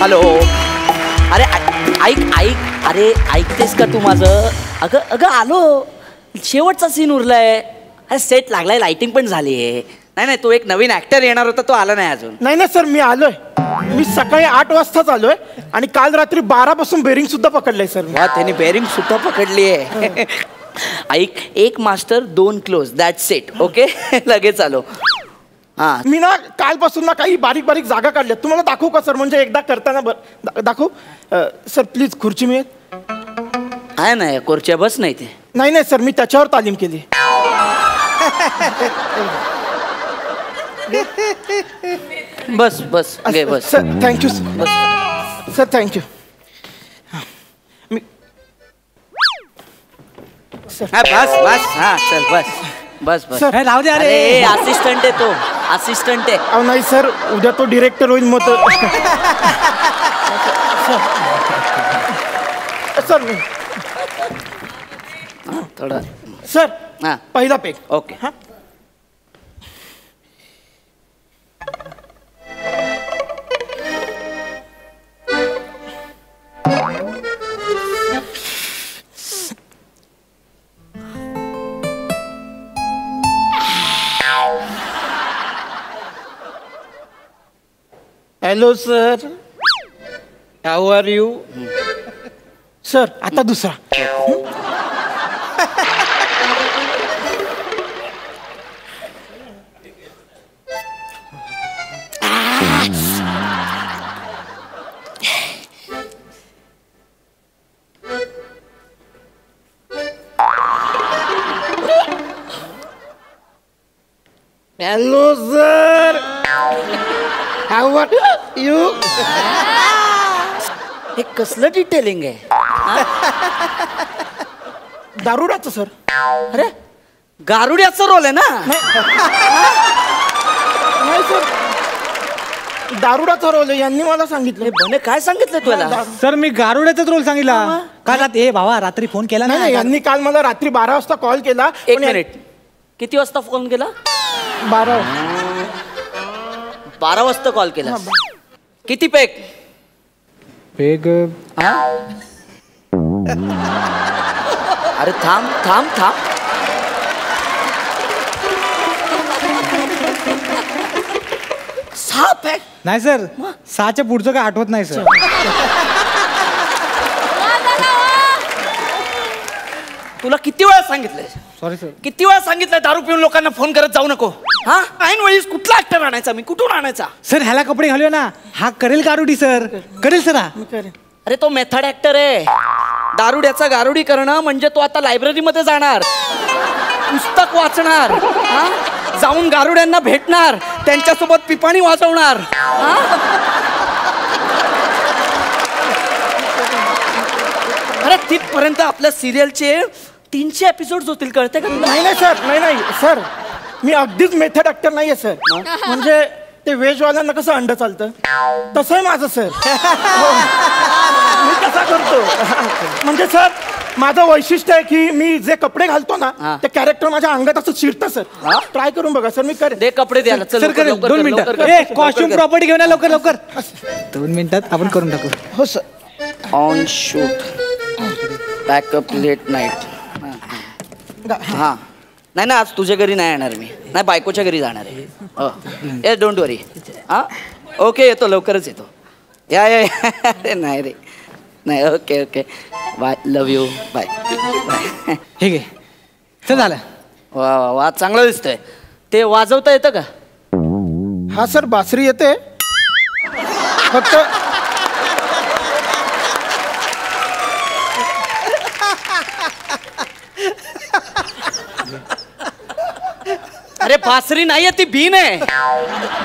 Hello. अरे ऐक ऐक, अरे ऐकतेस का तू माझं? अगं अगं आलो, शेवटचा सीन उरलाय. अरे सेट लागलाय, लाइटिंग पण झाली आहे. नाही नाही, तो एक नवीन ऍक्टर येणार होता, तो आला नाही अजून. नाही नाही सर, मी आलोय. मी सकाळी 8 वाजताच आलोय आणि काल रात्री 12 पासून बेरिंग सुद्धा पकडलंय सर. त्यांनी बेरिंग सुद्धा पकडली आहे. ऐक, 1 master 2 close, that's it. Okay. लगेच आलो. हा, मी ना कालपासून ना काही बारीक बारीक जागा काढल्या. तुम्हाला दाखवू का सर? म्हणजे एकदा करताना दाखवू सर? प्लीज खुर्ची मिळेल? आहे ना, खुर्च्या बस नाही ते. नाही नाही सर, मी त्याच्यावर तालीम केली. बस बस घे बस. Sir thank you sir. Sir thank you. बस बस. हा चल बस बस बस. राहू दे. अरे असिस्टंट आहे तो, असिस्टंट आहे. अहो नाही सर, उद्या तो डिरेक्टर होईल मग. सर थोडं. सर हां पहिला पेक. ओके. हां hello sir, how are you? Sir आता दुसरा. Hello sir, how are you? हे कसलं डिटेलिंग आहे? दारुड्याचं सर. अरे गारुड्याचा रोल आहे ना? नाही सर, दारुडाचा रोल आहे, यांनी मला सांगितलं. हे बने काय सांगितलं तुला? सर मी गारुड्याचाच रोल सांगितला. काल ए भावा रात्री फोन केला नाही, यांनी काल मला रात्री 12 वाजता कॉल केला. 1 मिनिट, किती वाजता फोन केला? 12 वाजता कॉल केला. किती पेक? पेग अरे थांब थांब थांब. सहा पॅक? नाही सर, 6च्या पुढचं काय आठवत नाही सर. तुला किती वेळा सांगितलंय? Sorry sir. किती वेळा सांगितलं दारू पिऊन लोकांना फोन करत जाऊ नको? हा, ऐन वेळीस कुठला ऍक्टर आणायचा मी? कुठून आणायचा? सर ह्याला कपडे घालूया ना, हा करेल गारुडी सर, करेल सर. अरे तो मेथड ऍक्टर आहे. दारुड्याचा गारुडी करणं म्हणजे तो आता लायब्ररीमध्ये जाणार, पुस्तक वाचणार, जाऊन गारुड्यांना भेटणार, त्यांच्यासोबत पिपाणी वाजवणार. अरे तिथपर्यंत आपल्या सिरियलचे 300 एपिसोड होतील, कळते का? नाही नाही सर, नाही नाही सर, मी अगदीच मेथड ऍक्टर नाहीये सर. म्हणजे ते व्हेजवाल्यांना कसं अंड चालतं तसं आहे माझं सर. मी कसा करतो म्हणजे सर, माझं वैशिष्ट्य आहे की मी जे कपडे घालतो ना ते कॅरेक्टर माझ्या अंगात असं शिरतं सर. ट्राय करून बघा सर, मी करेन. दे कपडे द्यायला. सर करेल. 2 मिनिटं. कॉस्ट्युम प्रॉपर्टी घेऊन या लवकर लवकर. 2 मिनिटात आपण करून टाकू. हो sir. On shoot, backup late night. हां नाही ना, आज तुझ्या घरी नाही येणार मी, नाही बायकोच्या घरी जाणार आहे. ए डोंट वरी. हां ओके, येतो, लवकरच येतो. या या. नाही रे, नाही. Okay okay, bye, love you, bye bye. ठीक आहे चल, झालं. वा वा वा, चांगलं दिसतंय. ते वाजवता येतं का? हा सर, बासरी येते फक्त. अरे बासरी नाहीये ती, बीन आहे.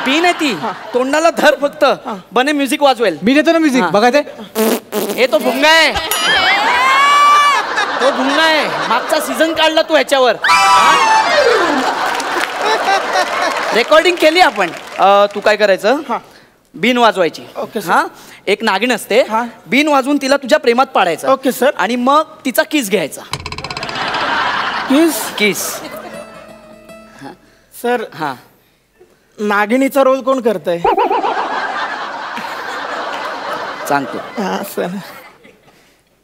बीन आहे ती. तोंडाला धर फक्त, बने म्युझिक वाजवेल. मी देतो ना म्युझिक. बघा ते, हे तो भुंगा आहे, तो भुंगा आहे. मागचा सीझन काढला तू ह्याच्यावर. रेकॉर्डिंग केली आपण. तू काय करायचं, बीन वाजवायची. Okay sir. हा, एक नागिन असते, बीन वाजवून तिला तुझ्या प्रेमात पाडायचं. Okay sir. आणि मग तिचा किस घ्यायचा. किस किस. सर, हा, नागिनीचा रोल कोण करतंय? सांगतो. हा सर.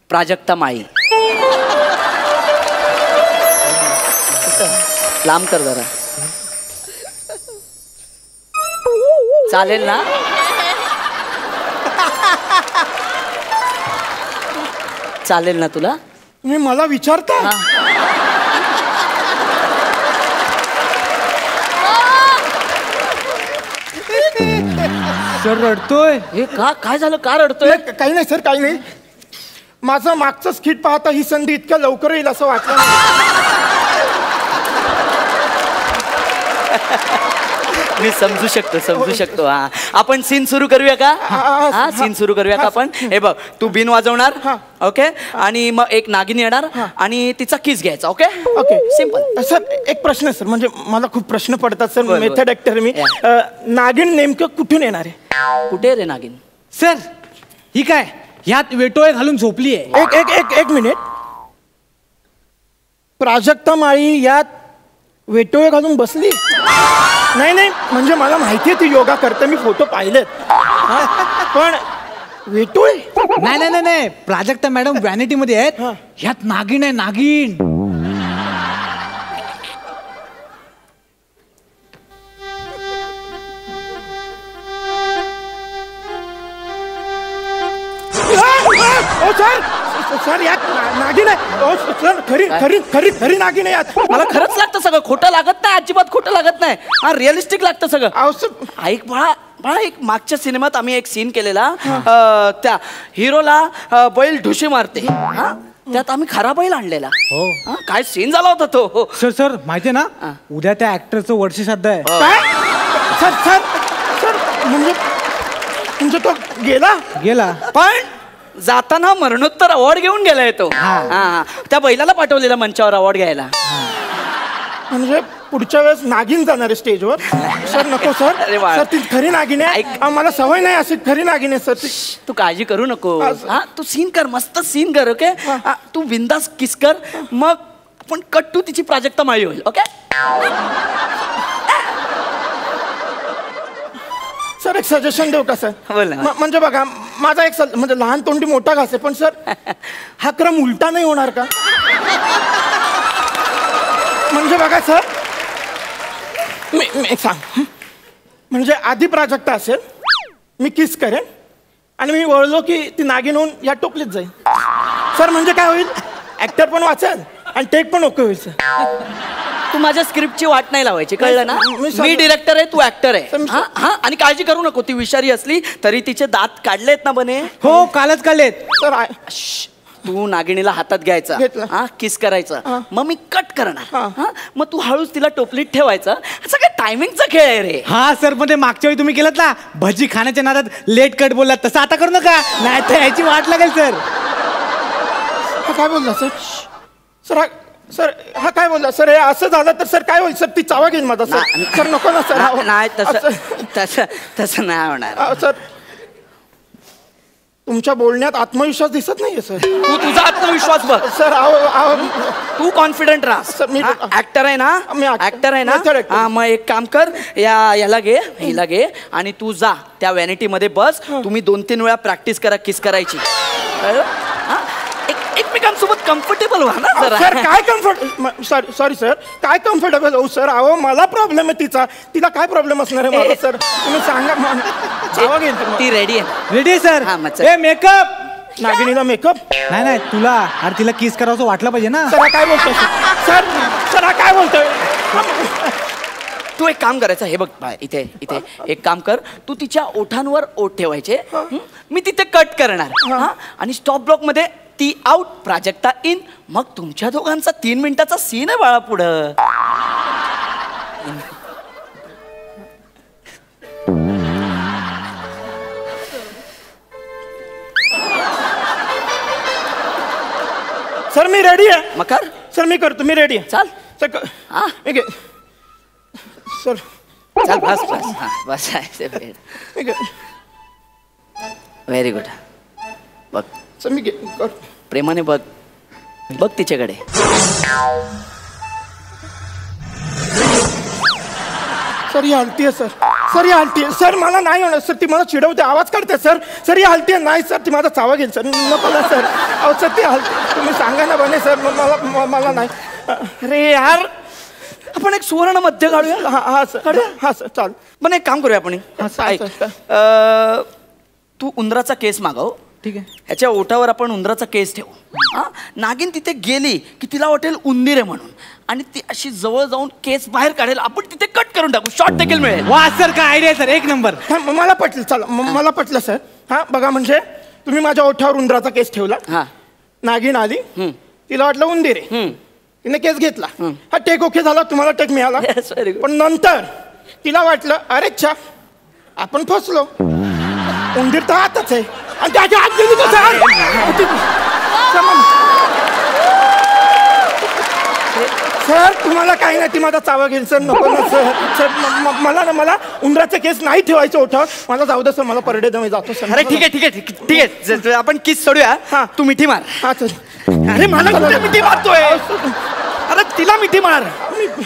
प्राजक्ता माळी. लांब कर जरा. चालेल ना? चालेल ना तुला? तुम्ही मला विचारता? सर रडतोय. हे का? काय झालं? का रडतोय? काही नाही सर, काही नाही. माझं मागचं स्किट पाहता ही संधी इतक्या लवकर येईल असं वाटलं नाही. मी समजू शकतो. हा, आपण सीन सुरू करूया का? हा, सीन सुरू करूया का आपण? हे बघ, तू बिन वाजवणार, ओके, आणि मग एक नागिन येणार आणि तिचा किस घ्यायचा. Okay okay, simple. सर एक प्रश्न आहे सर, म्हणजे मला खूप प्रश्न पडतात सर. बोल. मेथड ऍक्टर मी. नागिन नेमकं कुठून येणार आहे? कुठे रे नागिन? सर ही काय ह्यात वेटोळे घालून झोपली आहे. एक एक एक एक मिनिट. प्राजक्ता माळी यात वेटोळे घालून बसली? नाही नाही, म्हणजे मला माहिती आहे ती योगा करते, मी फोटो पाहिलेत. पण वेटोळे? नाही नाही नाही नाही, प्राजक्ता मॅडम व्हॅनिटी मध्ये आहेत. ह्यात नागिन आहे, नागिन. ओ सर, सर यात नागिन आहे. ओ सर, खरी खरी खरी खरी नागिन आहे यात. मला खरंच लागतं सगळं. खोटं लागत नाही, अजिबात खोटं लागत नाही. हा, रिअलिस्टिक लागतं सगळं. अहो सर, ऐक बाळा, एक मागच्या सिनेमात आम्ही एक सीन केलेला. त्या हिरोला बैल ढुशी मारते. हा, त्यात आम्ही खरा बैल आणलेला. हा, काय सीन झाला होता तो. सर माहितीये ना, उद्या त्या ऍक्टरचं वर्षश्राद्ध आहे. काय? सर सर सर, म्हणजे तो गेला. पण जाताना मरणोत्तर अवॉर्ड घेऊन गेलाय तो. हा, त्या बैलाला पाठवलेला मंचावर अवॉर्ड घ्यायला. म्हणजे पुढच्या वेळेस नागिन जाणार आहे स्टेजवर? सर नको सर. अरे वा. सर ती खरी नागिन आहे. मला सवय नाही अशी खरी नागिन आहे सर ती. तू काळजी करू नको. असं. हा, तू सीन कर, मस्त सीन कर. ओके, तू बिंदास किस कर, मग आपण कट टू तिची प्राजक्ता माळी होईल. ओके सर, एक सजेशन देऊ का सर? बोल ना. म्हणजे बघा, माझा एक म्हणजे लहान तोंडी मोठा घास आहे, पण सर हा क्रम उलटा नाही होणार का? म्हणजे बघा सर, मी एक सांग, म्हणजे आधी प्राजक्ता असेल, मी किस करेन आणि मी वळलो की ती नागिन होऊन या टोपलीत जाईल. सर म्हणजे काय होईल, ऍक्टर पण वाचेल आणि टेक पण ओके होईल सर. तू माझ्या स्क्रिप्टची वाट नाही लावायची, कळलं ना? मी डिरेक्टर आहे, तू ऍक्टर आहे. हा हा, आणि काळजी करू नको. ती विषारी असली तरी तिचे दात काढलेत ना बने? हो, कालच काढलेत. सर तू नागिणीला हातात घ्यायचा, हा, किस करायचं, मग मी कट करणार. हा, मग तू हळूच तिला टोपलीत ठेवायचं. सगळं टायमिंगचा खेळ आहे रे. हा सर, पण ते मागच्या वेळी तुम्ही केलं ना, भजी खाण्याच्या नादात लेट कट बोललात, तसं आता करू नका, नाही तर याची वाट लागेल. सर काय बोलला सर? सर हा काय बोलला सर? हे असं झालं तर सर काय होईल सर? ती चावा घेईन माझा सर. सर नको ना सर. नाही, तसं नाही होणार. सर तुमच्या बोलण्यात आत्मविश्वास दिसत नाहीये सर. तू तुझा आत्मविश्वास बघ सर. तू कॉन्फिडंट राहा. ऍक्टर आहे ना, ऍक्टर आहे ना. हा, मग एक काम कर, याला घे, हिला घे आणि तू जा त्या व्हॅनिटी मध्ये बस. तुम्ही 2-3 वेळा प्रॅक्टिस करा किस करायची. एकमेकांसोबत कम्फर्टेबल व्हा ना जरा. सर काय कम्फर्ट? सॉरी सर, काय कम्फर्टेबल हो सर? अहो मला प्रॉब्लेम आहे तिचा. तिला काय प्रॉब्लेम असणार आहे मला सर? तुम्ही सांगा. ती रेडी आहे? Ready sir. ए मेकअप. नागिनीला मेकअप? नाही तुला, अरे तिला किस करावं वाटलं पाहिजे ना. सर काय बोलतोय सर? सर हा काय बोलतोय? तू एक काम करायचं, हे बघ इथे एक काम कर, तू तिच्या ओठांवर ओठ ठेवायचे. मी तिथे कट करणार आणि स्टॉप ब्लॉक मध्ये ती आउट, प्राजक्ता इन. मग तुमच्या दोघांचा 3 मिनिटाचा सीन आहे बाळा पुढं. सर मी रेडी आहे. मग कर. सर मी करतो, मी रेडी आहे. चाल सर. सर चल बस. Very good. बघ सर, मी प्रेमाने बघ तिच्याकडे. सर ही हलती आहे सर. सर ही हलतीये सर, मला नाही होणार सर, ती मला चिडवते, आवाज काढते सर. सर ही हलतीये, नाही सर, ती माझा चावा घेईल सर, नको ना सर. अहो सर ती हलते, तुम्ही सांगा ना बने सर, मला नाही. अरे यार, आपण एक सुवर्ण मध्य काढूया. हा सर, हा सर चाल. पण एक काम करूया आपण. ऐक. तू उंदराचा केस मागव. ठीक आहे. ह्याच्या ओठावर आपण उंदराचा केस ठेवू. हा, नागिन तिथे गेली की तिला वाटेल उंदीर आहे म्हणून, आणि ती अशी जवळ जाऊन केस बाहेर काढेल, आपण तिथे कट करून टाकू, शॉर्ट देखील मिळेल. वा सर, काय आयडिया सर, एक नंबर. मला पटलं, चला मला पटलं सर. हा बघा, म्हणजे तुम्ही माझ्या ओठावर उंदराचा केस ठेवला, हा, नागिन आली, तिला वाटलं उंदीर आहे, तिने केस घेतला, हा टेक ओके झाला, तुम्हाला टेक मिळाला. Yes, very good. पण नंतर तिला वाटलं अरे च्छा, आपण फसलो, उंदीर तर आतच आहे, आणि त्याच्या आत गेली तर सर तुम्हाला काही नाही, ती माझा चावा घेईल सर, नको ना सर. सर मला उंदराचे केस नाही ठेवायचे ओठावर, मला जाऊ दे सर, मला परडे दमे जातो सर. अरे ठीक आहे ठीक आहे ठीक आहे, आपण किस सोडूया. हा. तू मिठी मार. हा सर. अरे मला कुठे मिठी मारतोय? अरे तिला मिठी मार.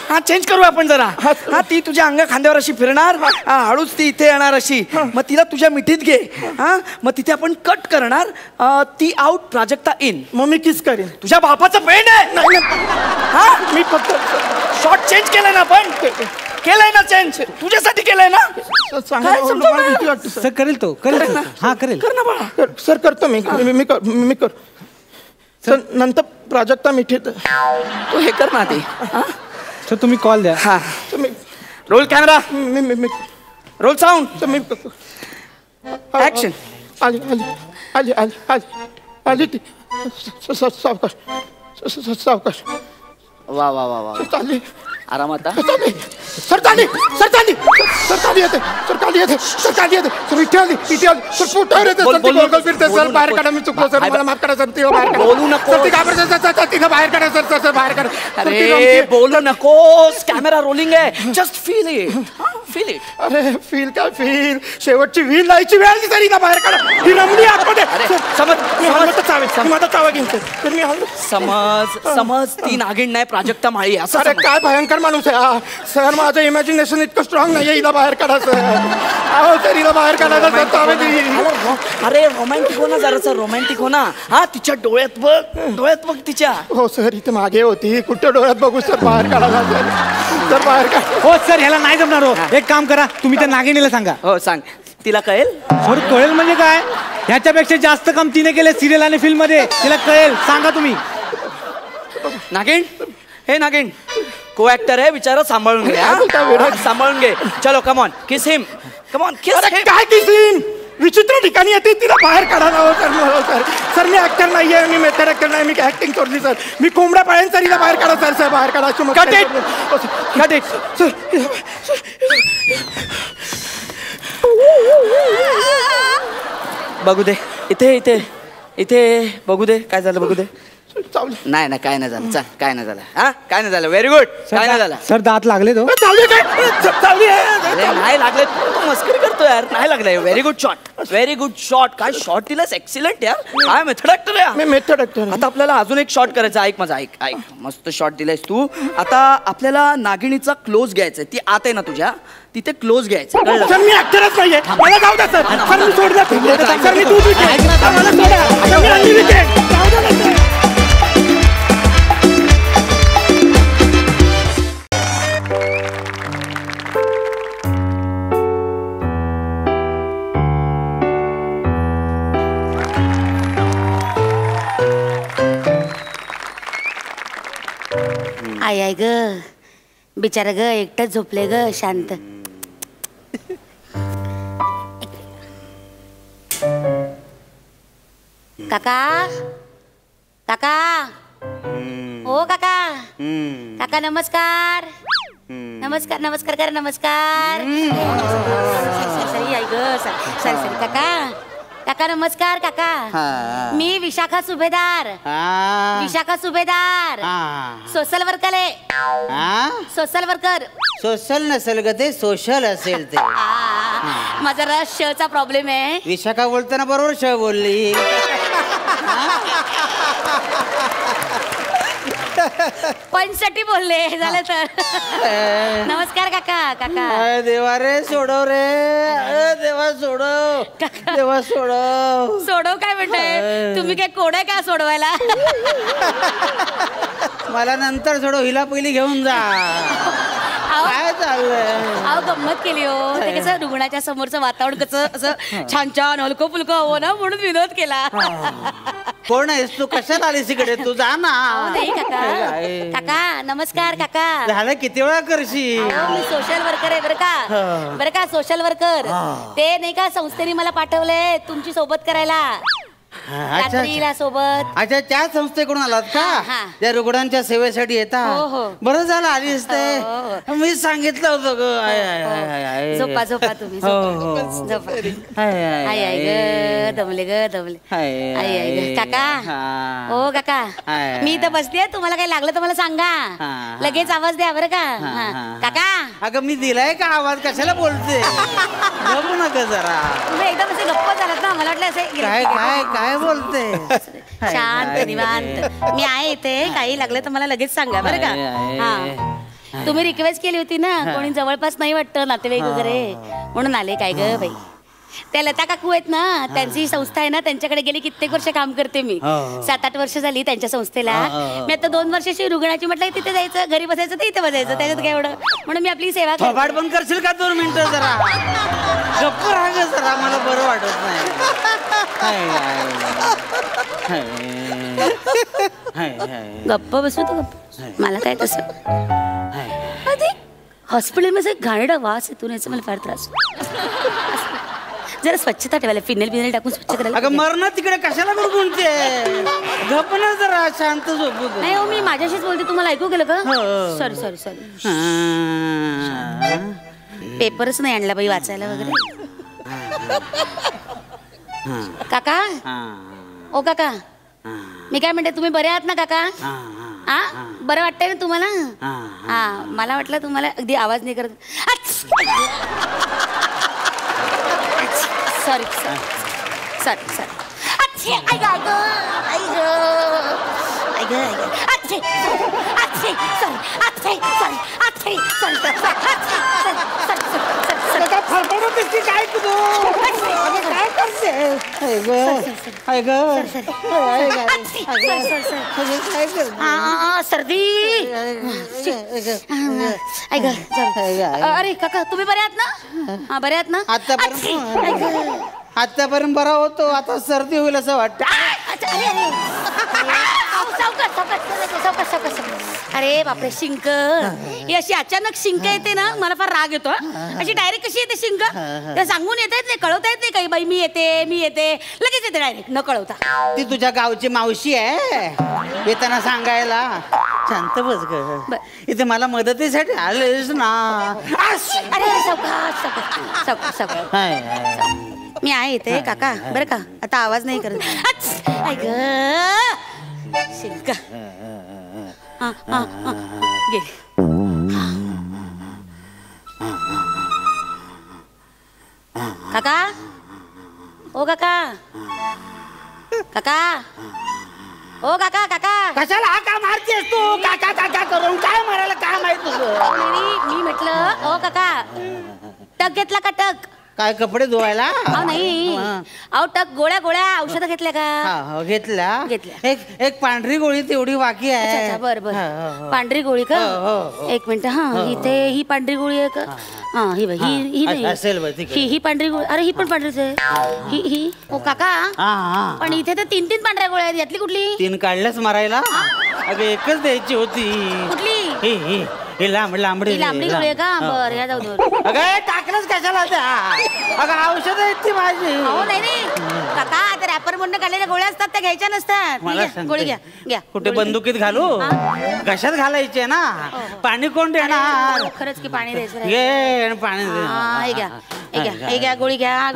हा, चेंज करूया आपण जरा. हा, ती तुझ्या अंगा खांद्यावर अशी फिरणार, हा, हळूच ती इथे येणार अशी, मग तिला तुझ्या मिठीत घे. हा, मग तिथे आपण कट करणार, ती आउट, प्राजक्ता इन. मग मी किस करेन. तुझ्या बापाचं पेंड आहे. नाही हा, मी फक्त शॉर्ट चेंज केलाय ना आपण, केलंय ना चेंज, तुझ्यासाठी केलंय ना. सांगा काय ना, समजवणार? मला भीती वाटते सर. सर करेल तो, करेल सर. हा करेल. कर ना बाळा. सर करतो मी कर सर. नंतर प्राजक्ता मिठीत तू हे कर ना ते. सर तुम्ही कॉल द्या. हा, तुम्ही रोल कॅमेरा, मी रोल साऊंड, तर मी ऍक्शन. आली ती सावकाश वा वा वा वा, चालली आरामात. सर चालली येते सर इथे आली सर पोटावर येते सर, ती गोलगोल फिरते सर, बाहेर काढा, मी चुकलो सर, मला माफ करा सर, ती बाहेर काढा. बोलू नको. सर ती घाबरते सर, तिला बाहेर काढा सर, बाहेर काढा. अरे बोलू नकोस, कॅमेरा रोलिंग आहे, just feel it, feel it. अरे फील शेवटची व्हील लायची वेळ आली सर, हिला बाहेर काढा, ही रमली आतमध्ये. मी हललो तर चावेल, माझा चावा घेईन सर मी हललो. समज ती नागिण नाही, प्राजक्ता माळी असं. अरे काय भयंकर माणूस आहे सर, माझं इमॅजिनेशन इतकं स्ट्रॉंग नाहीये, हिला बाहेर काढा सर. अहो सर, हिला बाहेर काढायला सर, चावे दे. अरे रोमॅन्टिक हो ना जरासं, रोमॅन्टिक हो ना. हा, तिच्या डोळ्यात बघ तिच्या. हो सर, इथे मागे होती, कुठं डोळ्यात बघू सर, बाहेर काढा सर, बाहेर काढा. हो सर, ह्याला नाही जमणार. हो, एक काम करा, तुम्ही त्या नागिणीला सांगा. हो सांग, तिला कळेल. सर कळेल म्हणजे काय, ह्याच्यापेक्षा जास्त काम तिने केले सिरियल आणि फिल्म मध्ये, तिला कळेल, सांगा तुम्ही. नागिण, हे नागिण को ऍक्टर आहे, विचारा, सांभाळून घे. हा, सांभाळून घे. चलो come on, kiss him, come on किस. अरे काय किसीन, विचित्र ठिकाणी येते, तिला बाहेर काढा ना सर. सर मी ऍक्टर नाहीये, मी मेथड ऍक्टर नाही, मी ऍक्टिंग सोडली सर, मी कोंबड्या पाळेन सर, हिला बाहेर काढा सर, बाहेर काढा. Cut it. बघू दे, इथे बघू दे, काय झालं बघू दे. नाही ना, काय नाही झालं, चल, काय नाही झालं. हा, काय नाही झालं, व्हेरी गुड, काय नाही झालं. सर दात लागले तो. अरे नाही लागले, तू मस्करी करतो यार, नाही लागले. व्हेरी गुड शॉट, काय शॉट दिलास, एक्सिलंट यार, काय मेथड ऍक्टर आहे. मी मेथड ऍक्टर. आता आपल्याला अजून एक शॉट करायचा, ऐक माझा, ऐक, मस्त शॉट दिलायस तू. आता आपल्याला नागिणीचा क्लोज घ्यायचा, ती आत आहे ना तुझ्या, तिथे क्लोज घ्यायचं. सर मी ऍक्टरच नाहीये, मला जाऊ द्या सर, मी सोडलं सर, मी दूध विकेन, मला सोडा, मी अंडी विकेन, जाऊ द्या ना सर. आय ग, बिचारा ग, एकटंच झोपले ग, शांत. काका, ओ काका, काका नमस्कार. नमस्कार करा, नमस्कार. सरी आई ग, सरी काका नमस्कार. काका मी विशाखा सुभेदार, सोशल वर्कर. सोशल नसेल ग ते, सोशल असेल ते. माझा रस शचा प्रॉब्लेम आहे. विशाखा बोलताना बरोबर श बोलली. पंचसाठी बोलले झालं तर. नमस्कार काका. काका अरे देवा रे सोडव रे, अरे देवा सोडव, देवा सोडव. सोडव काय म्हणताय तुम्ही? काय कोड आहे का सोडवायला? मला नंतर सोडव, हिला पहिली घेऊन जा. काय चाललंय? अहो गंमत केली हो. ते कसं रुग्णाच्या समोरचं वातावरण कसं असं छान छान हलकं फुलकं हवं ना म्हणून विनोद केला. कोण आहेस तू? कशात आलीस इकडे? तू जा ना. नाही काका. काका नमस्कार काका. झालं किती वेळा करशील? मी सोशल वर्कर आहे बरं का सोशल वर्कर. ते नाही का संस्थेने मला पाठवलंय तुमची सोबत करायला. रात्रीला सोबत. अच्छा, त्या संस्थेकडून आलात का? त्या रुग्णांच्या सेवेसाठी हो, येतात. बरं झालं आलीस ते. मी सांगितलं होतं ग. झोपा झोपा तुम्ही झोपा. आई आई ग दमले ग दमले. आई आई ग. काका हो काका मी इथं बसते. तुम्हाला काही लागलं तर मला सांगा. लगेच आवाज द्या बरं का. काका अगं मी दिलाय का आवाज? कशाला बोलते? बघू नका जरा. तुम्ही एकदम असे गप्प झालात ना. मला वाटलं असे काय काय काय बोलते? शांत निवांत. मी आहे इथे. काही लागलं तर मला लगेच सांगा बरं का. हा तुम्ही रिक्वेस्ट केली होती ना. कोणी जवळपास नाही वाटतं नातेवाईक वगैरे म्हणून आले. काय ग बाई त्या लता काकू आहेत ना, त्यांची संस्था आहे ना, त्यांच्याकडे गेली कित्येक वर्ष काम करते मी. 7-8 वर्ष झाली त्यांच्या संस्थेला. मी आता 2 वर्षाची रुग्णाची म्हटलं तिथे जायचं, घरी बसायचं तर इथे बसायचं, त्याच्यात काय एवढं. म्हणून मी आपली सेवा करते. थोबाड बंद करशील का 2 मिनिटं जरा? गप्प राहा ग जरा, मला बरं वाटत नाही. गप्प बसू तर गप्प. मला काय तसं हॉस्पिटलमध्ये घाणेरडा वास येतो याचा मला फार त्रास. जरा स्वच्छता ठेवायला फिनेल टाकून स्वच्छ करायला. अगं मरण तिकडे कशाला गुणगुणते? गप्प ना जरा, शांत झोपू. नाही हो मी माझ्याशीच बोलते. तुम्हाला ऐकू गेलं का? Sorry sorry sorry. पेपरच नाही आणला बाई वाचायला वगैरे. काका ओ काका मी काय म्हणते तुम्ही बरे आहात ना काका? हा बरं वाटतंय ना तुम्हाला? हा मला वाटलं तुम्हाला अगदी आवाज नाही करत. Sorry sorry sorry. काय सर्दी. अरे काका तुम्ही बरे आहात ना? हा बरे आहात ना? आतापर्यंत बरा होतो, आता सर्दी होईल असं वाटतं. अरे बापरे शिंक. ही अशी अचानक शिंक येते ना, मला फार राग येतो. अशी डायरेक्ट कशी येते शिंक? ते सांगून येता येत नाही, कळवता येत नाही काही. बाई मी येते लगेच येते डायरेक्ट न कळवता. ती तुझ्या गावची मावशी आहे येताना सांगायला. शांत बस ग. इथे मला मदतीसाठी आलेस ना. अरे सावकाश सावकाश सावकाश. मी आहे इथे काका बरं का. आता आवाज नाही करत. शिंक गे. काका ओ काका काका ओ काका काका. कशाला हा का मारतेस तू? काका काका करून काय मारायला काय माहित तुझं? मी म्हटलं ओ काका टक घेतला का टक? काय कपडे धुवायला? नाही अहो टक गोळ्या औषधं घेतल्या का? घेतल्या. एक पांढरी गोळी तेवढी बाकी आहे. बर बर. पांढरी गोळी का? एक मिनिट. हा इथे ही पांढरी गोळी आहे का? हा ही बाई ही नाही ही पांढरी गोळी. अरे ही पण पांढरीच आहे. ही ओ काका पण इथे तर 3 पांढऱ्या गोळ्या आहेत. यातली कुठली? 3 काढल्याच मारायला? अगं एकच द्यायची होती. कुठली? ही लांबडी गोळी आहे का? बर या जाऊ दे. अगं टाकलंच कशाला त्या? अगं औषध आहेत ती माझी. हो नाही काका आता रॅपर म्हणून काढलेल्या गोळ्या असतात त्या घ्यायच्या नसतात. गोळी घ्या. कुठे बंदुकीत घालू? घशात घालायचे ना. पाणी कोण देणार? खरंच की पाणी द्यायचं. घे पाणी दे. हे घ्या गोळी घ्या.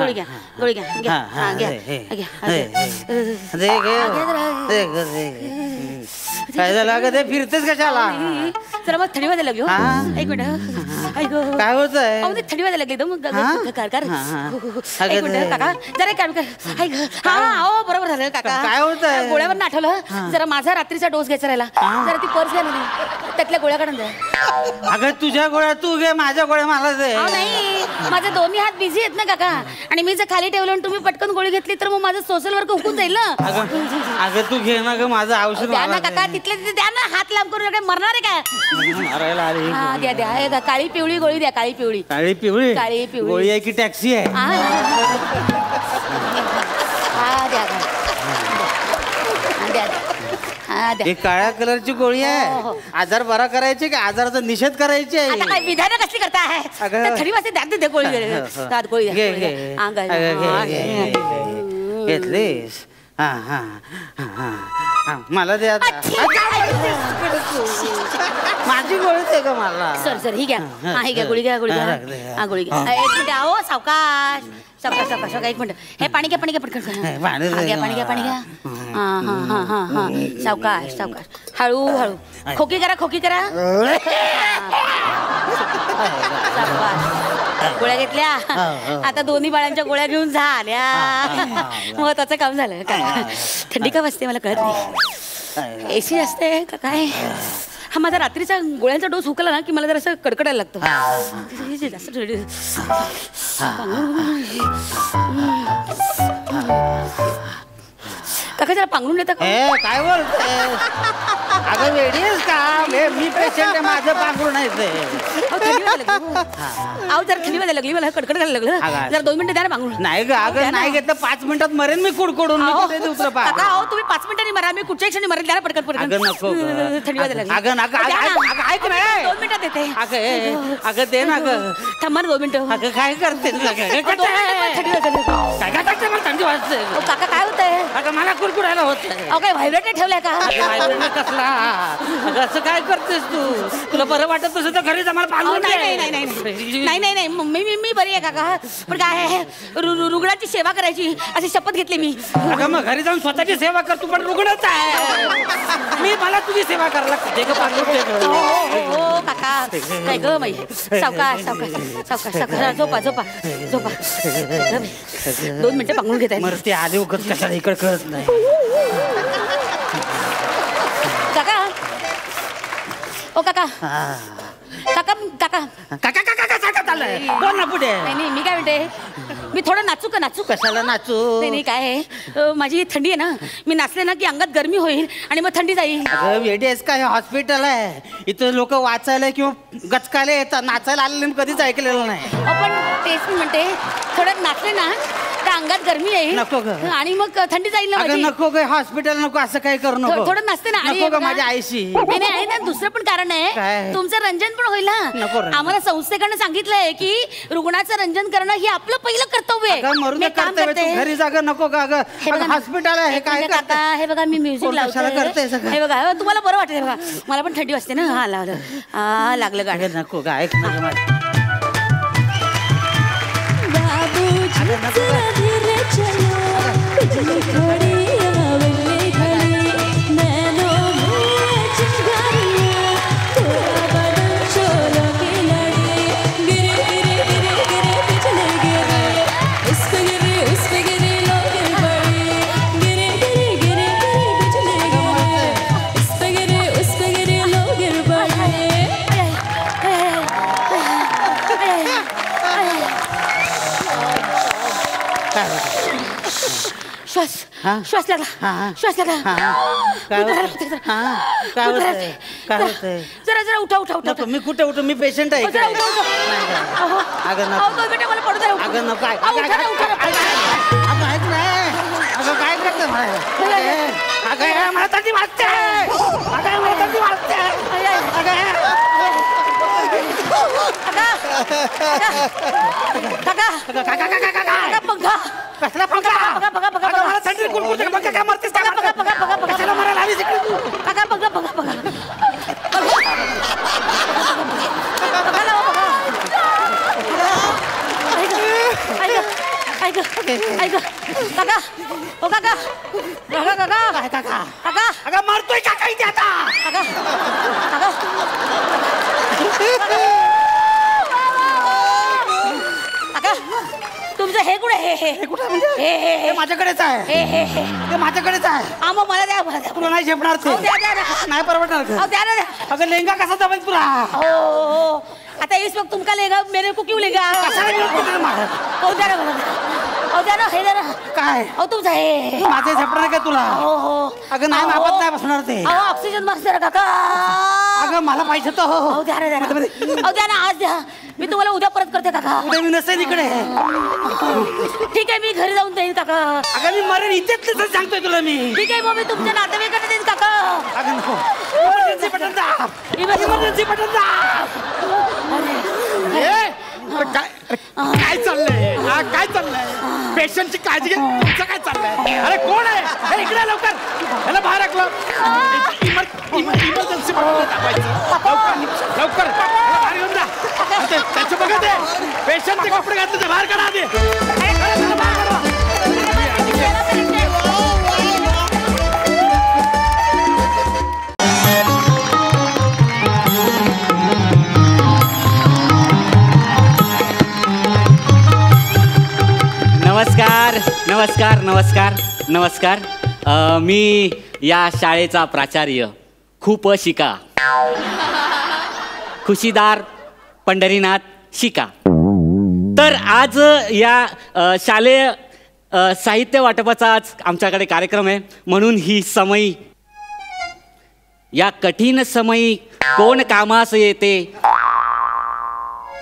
काय झालं? अगं ते फिरतेच कशाला? जरा मग थंडी वाजायला लागली. एक मिनिट. गं. काय होत आहे? अहो, ते थंडी वाजायला लागली एकदम. हा? एक अगं मिनिट ते- काका, जरा एक काम कर. हो बरोबर झालं काका. काय होतंय? गोळ्यावर आठवलं, जरा माझा रात्रीचा डोस घ्यायचा राहिला. जरा ती पर्स घ्या ना, त्यातल्या गोळ्या काढून द्या. अगं तुझ्या गोळ्या तू घे, माझ्या गोळ्या मला दे. अहो नाही, माझे दोन्ही हात बिझी आहेत ना काका. आणि मी जर खाली ठेवलं आणि तुम्ही पटकन गोळी घेतली तर मग माझं सोशल वर्क हुकून जाईल ना. अगं तू घे ना ग माझं औषध द्या ना मला काका, दे. तिथले तिथे द्या ना. हात लांब करून काय मरणार आहे काय? मारायला आली. हा द्या द्या. हे घ्या, काळी पिवळी गोळी द्या. काळी पिवळी. काळी पिवळी काळी पिवळी. गोळी आहे की टॅक्सी आहे? हा द्या द्या. हा, द्या द्या. हा द्या. ही काळ्या कलरची गोळी हो, आहे. हो. आजार बरा करायचे की आजाराचा निषेध करायचे आता काय विधानं कसली करताय? अगं. त्या थंडी वाजते, द्या द्या गोळी द्या. दात गोळी द्या, घे गोळी घे द्या. हा, घे, अगं, हा, घे, घे. घे, घे. घेतलीस हा हा हा, हा, हा. मला दे आता. माझी गोळी दे का मला? सर ही घ्या. हा ही घ्या गोळी घ्या, गोळी हा, घ्या. राख दे. हा गोळी घ्या. एक मिनिट आहो, सावकाश सावकाश सावकाश सावकाश. एक मिनिट. हे पाणी घ्या, पाणी घ्या पटकन. पाणी दे. हा, घ्या पाणी घ्या, पाणी घ्या. हा हा हा हा हा. सावकाश सावकाश. हळू हळू. खोकी करा, खोकी करा. सावकाश. गोळ्या घेतल्या. आता दोन्ही बाळांच्या गोळ्या घेऊन झाल्या. महत्वाचं काम झालं. काय थंडी का वाजते मला कळत नाही. एसी असते का काय? हा माझा रात्रीचा गोळ्यांचा डोस हुकला ना की मला जरा असं कडकडायला लागतं. जास्त काका जरा पांघरून देता का? ए काय बोलते? अगं वेडी आहेस का? मी पेशंट आहे, माझं पांघरून आहे ते. अहो, थंडी वाजायला लागली. अहो जरा थंडी वाजायला लागली, मला कडकड करायला लागलं. अगं. जरा 2 मिनिटं द्या ना पांघरून. नाही ग अगं नाही घेतलं 5 मिनिटात मरेन मी कुडकुडून. मी अहो, कुठे देऊ तुला काका पांघरून? अहो तुम्ही 5 मिनिटांनी मरा, मी कुठच्या क्षणी मरेल. द्या ना पटकन पटकन. अगं नको ग. थंडी वाजायला लागली. अगं नका द्या ना. अगं ऐक ना. 2 मिनिटात देते. अगं दे ना ग. थांबा ना 2 मिनिटं. अगं काय करते तुला? काय अहो, 2 मिनिटं थंडी वाजायला लागली. काय काय करते? मला थंडी वाजते. अहो, काका काय होतंय? अगं मला कुरकुरायला होत. अहो काय व्हायब्रेटर ठेवलाय का? कसला? अगं असं काय करतेस तू? तुला बरं वाटत तुझं तर घरी जमाला अहो, पांघरून नाही दे. नाही नाही नाही नाही नाही नाही मी बरी आहे काका. पण काय आहे रुग्णाची सेवा करायची अशी शपथ घेतली मी. अगं मग घरी जाऊन स्वतःची सेवा कर. तू पण रुग्णच आहे. मला तुझी सेवा करायला लागते. ग पांघरून दे ग. हो काका काय ग बाई. सावकाश सावकाश सावकाश सावकाश. झोपा झोपा झोपा. 2 मिनिटं पांघरून घेत आहे. मरते आले उगत कशाला इकडे कळत नाही. काका ओ काका काका काका काका काका काय सांगत आलंय? बोल ना पुढे. नाही नाही मी काय म्हणते, मी थोडं नाचू का? नाचू कशाला नाचू? नाही नाही काय आहे, माझी थंडी आहे ना. मी नाचले ना की अंगात गरमी होईल आणि मग थंडी जाईल. अगं वेडी आहेस का? हे हॉस्पिटल आहे. इथं लोक वाचायला किंवा गचकायला येतात. नाचायला आलेले मी कधीच ऐकलेलं नाही. आपण तेच मी म्हणते, थोडं नाचले ना तर अंगात गरमी येईल. नको ग. आणि मग थंडी जाईल ना अगं माझी. नको ग. हॉस्पिटल नको असं काही करू नको. थोडं नाचते ना. आणि नको ग बघा, माझ्या आईशी. नाही नाही आहे ना दुसरं पण कारण आहे. काय? तुमचं रंजन पण होईल नको ना. रंजन. आम्हाला संस्थेकडनं सांगितलंय की रुग्णाचं रंजन करणं हे आपलं पहिलं कर्तव्य आहे. अगं मरून मी एक काम कर्तव्य. करते. तू घरी जागा नको का ग? हे बघा ना. हॉस्पिटल आहे. हे एक काय मिनिट करते? काका, हे बघा मी म्युझिक कोण कशाला करते लावते. सगळं? हे बघा तुम्हाला बरं वाटेल. बघा मला पण थंडी वाजते ना. हा लावलं. हा लागलं गाणं. अगं नको ग. ऐक ना ग माझं. श्वास हा? श्वास लागला. हा. श्वास लागला. काय उधरा, होतंय? उधरा. हा? काय उधरा. होतंय? काय होतंय? जरा जरा उठा उठा उठा. नको मी कुठे उठू? मी पेशंट आहे. जरा उठा उठा. नाही, नाही. अहो, अगं अहो, नको. 2 मिनिटं मला पडू द्या. अगं नको. अहो, उठा ना, उठा ना. अगं ऐक ना. अगं काय करते मला? अगं मला थंडी वाजते. अगं मला थंडी वाजते. काका पंखा. कसला पंखा? बघा बघा बघा अगं मला थंडी कुडकुडते. पंखा काय मारतेस का? बघा बघा बघा बघा. कशाला मारायला आलीस इकडे तू? काका बघा बघा बघा. ऐक काका. ओ काका. काका काका. काय काका? काका अगं मारतोय काका इथे आता. काका काका. कुठे हे कुठे हे कुठे म्हणजे हे माझ्याकडेच आहे हे माझ्याकडेच आहे मग मला द्या मला द्या तुला नाही झेपणार ते द्या द्या द्या नाही परवडणार अहो, द्या ना द्या अगं लेंगा कसा जमेल तुला हो आता इस वक्त तुमका लेगा मेरे को क्यों लेगा कशाला घेऊन कुठे मार हो द्या ना मला अहो द्या ना हे द्या ना काय अहो तुमचं हे माझे झेपणार काय तुला हो हो अगं नाही अहो. मापत नाही बसणार ते अहो ऑक्सिजन मास्क द्या ना काका अगं मला पाहिजे तो अहो द्या ना द्या ना अहो द्या ना आज द्या मी तुम्हाला उद्या परत करते काका उद्या मी नसेल इकडे ठीक आहे मी घरी जाऊन देईन काका अगं मी मरेन इथेच सांगतोय तुला मी ठीक आहे मग मी तुमच्या नातेवाईकांना देईन काका अगं नको इमर्जन्सी बटन दाब इमर्जन्सी बटन दाब काय चाललंय काय चाललंय पेशंटची काळजी घे तुमचं काय चाललंय अरे कोण आहे हे इकडे लवकर ह्याला बाहेर टाकलं इमर्जन्सी लवकर बाहेर घेऊन जा त्याचं बघा ते पेशंटचे कपडे घातले ते बाहेर काढा आधी नमस्कार नमस्कार नमस्कार नमस्कार मी या शाळेचा प्राचार्य खूप शिका खुशीदार पंढरीनाथ शिका तर आज या शालेय साहित्य वाटपाचा आज आमच्याकडे कार्यक्रम आहे म्हणून ही समयी या कठीण समयी कोण कामास येते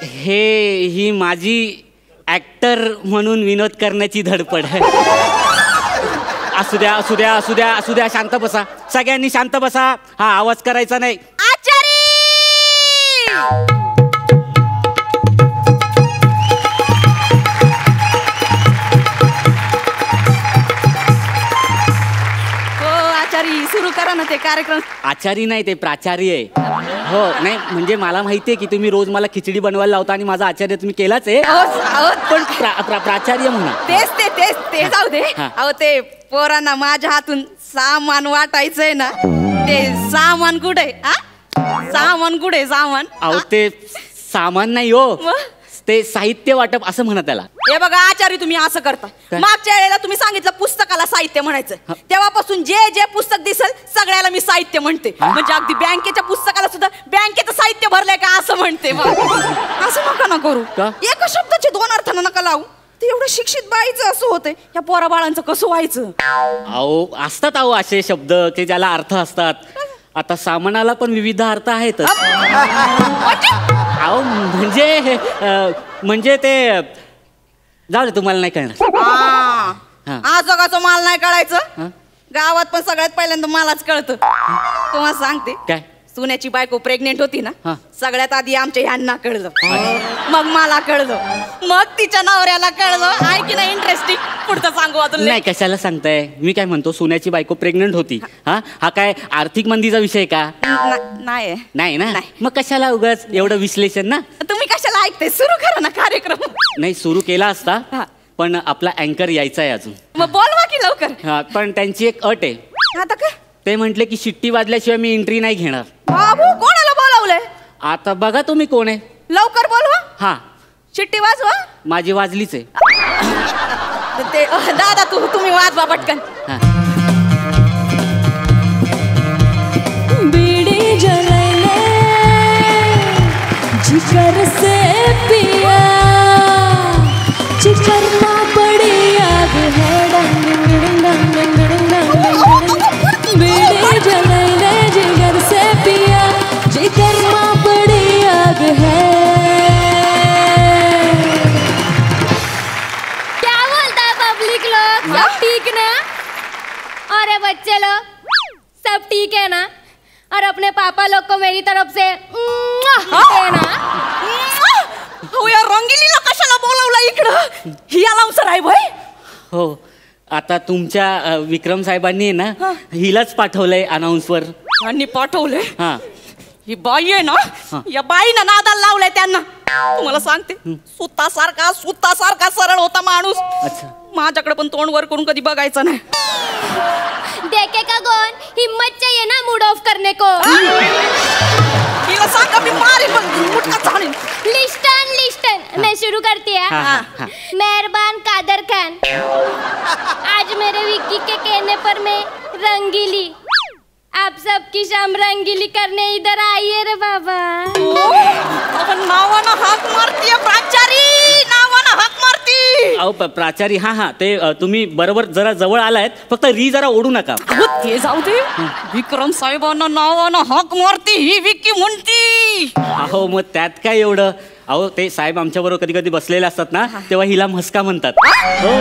ही माझी ॲक्टर म्हणून विनोद करण्याची धडपड आहे असू द्या असू द्या असू द्या असू द्या शांत बसा सगळ्यांनी शांत बसा हा आवाज करायचा नाही आचारी हो आचारी सुरू करा ना ते कार्यक्रम आचारी नाही ते प्राचार्य आहे हो नाही म्हणजे मला माहिती आहे की तुम्ही रोज मला खिचडी बनवायला लावता आणि माझा आचार्य तुम्ही केलाच आहे पण प्राचार्य म्हणा तेच जाऊ दे हा. अहो ते पोरांना माझ्या हातून सामान वाटायचंय ना ते सामान कुठे सामान कुठे सामान अहो ते सामान नाही हो मग? ते साहित्य वाटप असं म्हणा त्याला हे बघा आचार्य तुम्ही असं करता काय? मागच्या वेळेला तुम्ही सांगितलं पुस्तकाला साहित्य म्हणायचं तेव्हापासून जे पुस्तक दिसेल सगळ्याला मी साहित्य म्हणते म्हणजे अगदी बँकेच्या पुस्तकाला सुद्धा बँकेचं साहित्य भरलंय का असं म्हणते मग. असं नका ना करू का? एका शब्दाचे दोन अर्थानं नका लावू ते एवढं शिक्षित बाईचं असं होतंय या पोरा बाळांचं कसं व्हायचं अहो असतात अहो असे शब्द की ज्याला अर्थ असतात आता सामानाला पण विविध अर्थ आहेत अहो म्हणजे ते जाऊ दे तुम्हाला नाही कळणार हा. आज जगाचं माल नाही हा? कळायचं गावात पण सगळ्यात पहिल्यांदा मलाच कळतं तुम्हाला सांगते काय सुन्याची बायको प्रेग्नेंट होती ना हा. सगळ्यात आधी आमच्या ह्यांना कळलं मग मला कळलं मग तिच्या नवऱ्याला कळलं ऐकी ना इंटरेस्टिंग पुढचं सांगू अजून नाही कशाला सांगताय मी काय म्हणतो सोन्याची बायको प्रेग्नंट होती हा काय आर्थिक मंदीचा विषय का नाही नाही ना नाही. मग कशाला उगाच एवढं विश्लेषण ना तुम्ही कशाला ऐकताय सुरू करा ना कार्यक्रम नाही सुरू केला असता हा. पण आपला अँकर यायचा आहे अजून मग बोलवा की लवकर हा पण त्यांची एक अट आहे आता काय ते म्हटले की शिट्टी वाजल्याशिवाय मी एंट्री नाही घेणार बाबू कोणाला बोलावलंय आता बघा तुम्ही कोण आहे लवकर बोलवा हा चिट्टी वाजवा माझी वाजलीच आहे ते दादा तुम्ही वाजवा पटकन हा. बीड़ी जलैले जिगर से पिया जिगर ना बड़ी आग है डंग डंग डंग डंग डंग बीड़ी जलैले जिगर से पिया जिगर ना बड़ी आग है क्या बोलता है पब्लिक लोग सब ठीक ना अरे बच्चे लोग सब ठीक है ना और अपने पापा लोग को मेरी तरफ से देना हो या रंगिलीला कशाला बोलावलं इकडं ही अलाउन्सर आहे भाई हो आता तुमच्या विक्रम साहेबांनी आहे ना हिलाच पाठवलंय अनाऊन्सवर यांनी पाठवलंय हा ही बाई आहे ना या बाईनं नादाला लावलंय त्यांना तुम्हाला सांगते सुतासारखा सरळ होता माणूस अच्छा माझ्याकडे पण तोंड वर करून कधी बघायचं नाही देखेगा कौन हिम्मत चाहिए ना मूड ऑफ करने को हिला सांगा मी मारे मुटका झाडीन. लिस्टन लिस्टन मैं शुरू करती है. हाँ. मेहरबान कादर खान, आज मेरे विक्की के कहने पर मैं रंगीली, आप सबकी शाम रंगीली करने इधर आइए रे बाबा. नावानं हाक मारतीये प्राचारी, नावानं हाक मारती. अहो प्राचारी हा ते तुम्ही बरोबर जरा जवळ आलायत, फक्त री जरा ओढू नका. ते जाऊ दे. विक्रम साहेबांना नावानं हाक मारती ही विक्की म्हणती. अहो मग त्यात काय एवढं. अहो ते साहेब आमच्या बरोबर कधी कधी बसलेले असतात ना, तेव्हा हिला म्हस्का म्हणतात. हो.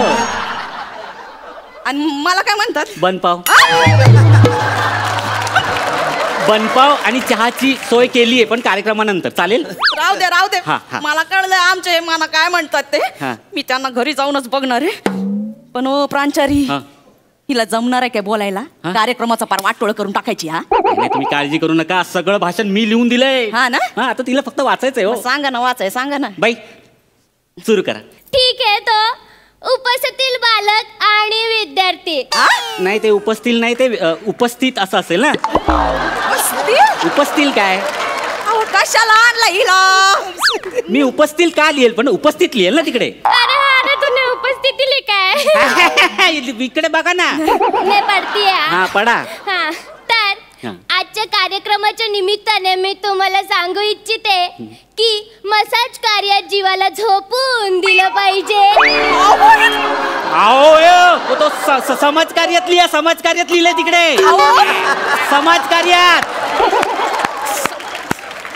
आणि मला काय म्हणतात? बनपाव. बनपाव आणि चहाची सोय केली आहे, पण कार्यक्रमानंतर चालेल. राहू दे राहू दे. हा, हा. मला कळलं आमचे हे मला काय म्हणतात ते. हा. मी त्यांना घरी जाऊनच बघणार आहे. पण ओ प्रांचारी, हा. हिला जमणार आहे काय बोलायला? हा? कार्यक्रमाचा पार वाटोळ करून टाकायची. हा नाही, तुम्ही काळजी करू नका, सगळं भाषण मी लिहून दिलंय. हा ना? हा, आता तिला फक्त वाचायचंय. हो सांगा ना, वाचाय सांगा ना. बाई सुरू करा. ठीक आहे. तो उपस्थित बालक आणि विद्यार्थी. नाही ते उपस्थित नाही, ते उपस्थित असं असेल ना. उपस्थित काय? अहो कशाला आणला हिला? मी उपस्थित का लिहेल, पण उपस्थित लिहेल ना तिकडे. अरे तूने उपस्थिती लिखाय. इकडे बघा ना. मैं पढ़ती है. हा पडा. हा तर आजच्या कार्यक्रमाच्या निमित्ताने मी तुम्हाला सांगू इच्छिते की मसाज कार्यात जीवाला झोपून दिलं पाहिजे. अहो तो समाज कार्यात लिहा, समाज कार्यात लिहिले तिकडे. समाज कार्यात.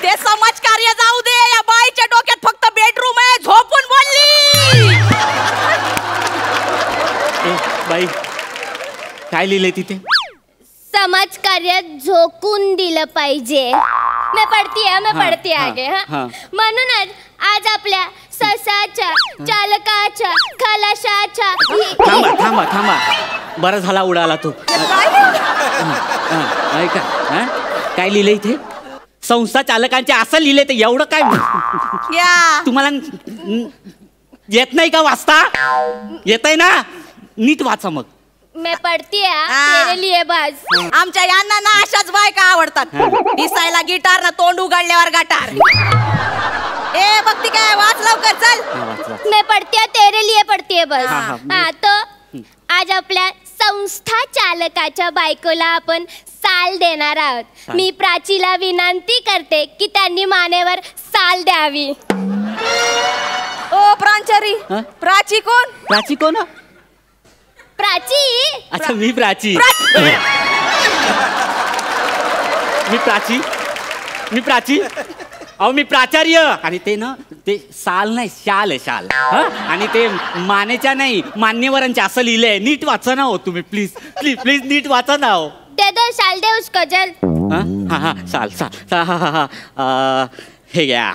ते समाज कार्य जाऊ दे, या बाईच्या डोक्यात फक्त बेडरूम आहे, झोपून बोलली. बाई काय लिहिलंय तिथे? समाज कार्यात झोकून दिलं पाहिजे. मैं पढ़ती है आगे. हा म्हणूनच आज आपल्या ससाच्या, चालकाच्या, खलाशाच्या. थांबा बरं झाला उडाला तो. ऐका काय लिहिलंय इथे? संस्था चालकांचे असं लिहिलंय. ते एवढं काय तुम्हाला येत नाही का वाचता? येतंय ना? नीट वाचा मग. मैं पढ़ती है तेरे लिए बस. आमच्या यांना ना अशाच बायका आवडतात. दिसायला गिटार ना तोंड उघडल्यावर गटार. ए बघती काय, वाच लवकर चल. मैं पढ़ती है तेरे लिए पढ़ती है बस. हा तो आज आपल्या संस्था चालकाच्या बायकोला आपण साल देणार आहोत. मी प्राचीला विनंती करते की त्यांनी मानेवर साल द्यावी. ओ प्रांचारी, प्राची कोण? प्राची कोण? प्राची. अच्छा मी प्राची. मी प्राची. अहो मी प्राचार्य. आणि ते ना ते साल नाही, शाल आहे, शाल. आणि ते मानेच्या नाही, मान्यवरांच्या असं लिहिलंय. नीट वाचा ना हो तुम्ही, प्लीज प्लीज प्लीज नीट वाचा ना हो. दे दो साल दे उसको जल. हा साल. हे घ्या.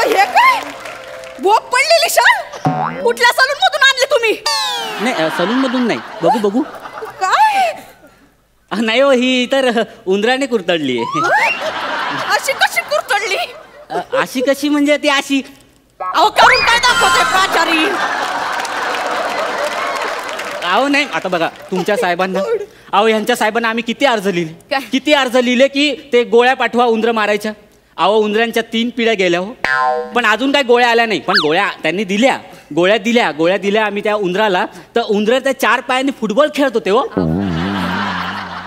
हे काय भोग पडलेली शाल? कुठल्या सलून मधून आणले तुम्ही? नाही सलून मधून नाही. बघू काय? नाही हो, ही तर उंदराने कुरतडली आहे. अशी कशी कुरतडली? अशी कशी म्हणजे ती अशी. अहो करून काय दाखवते प्राचारी? अहो नाही, आता बघा तुमच्या साहेबांना, अहो ह्यांच्या साहेबांना आम्ही किती अर्ज लिहिले की ते गोळ्या पाठवा उंदर मारायच्या. अहो उंदरांच्या 3 पिढ्या गेल्या हो, पण अजून काय गोळ्या आल्या नाही. पण गोळ्या त्यांनी दिल्या, गोळ्या दिल्या आम्ही त्या उंदराला. तर उंदर त्या 4 पायांनी फुटबॉल खेळत होते हो.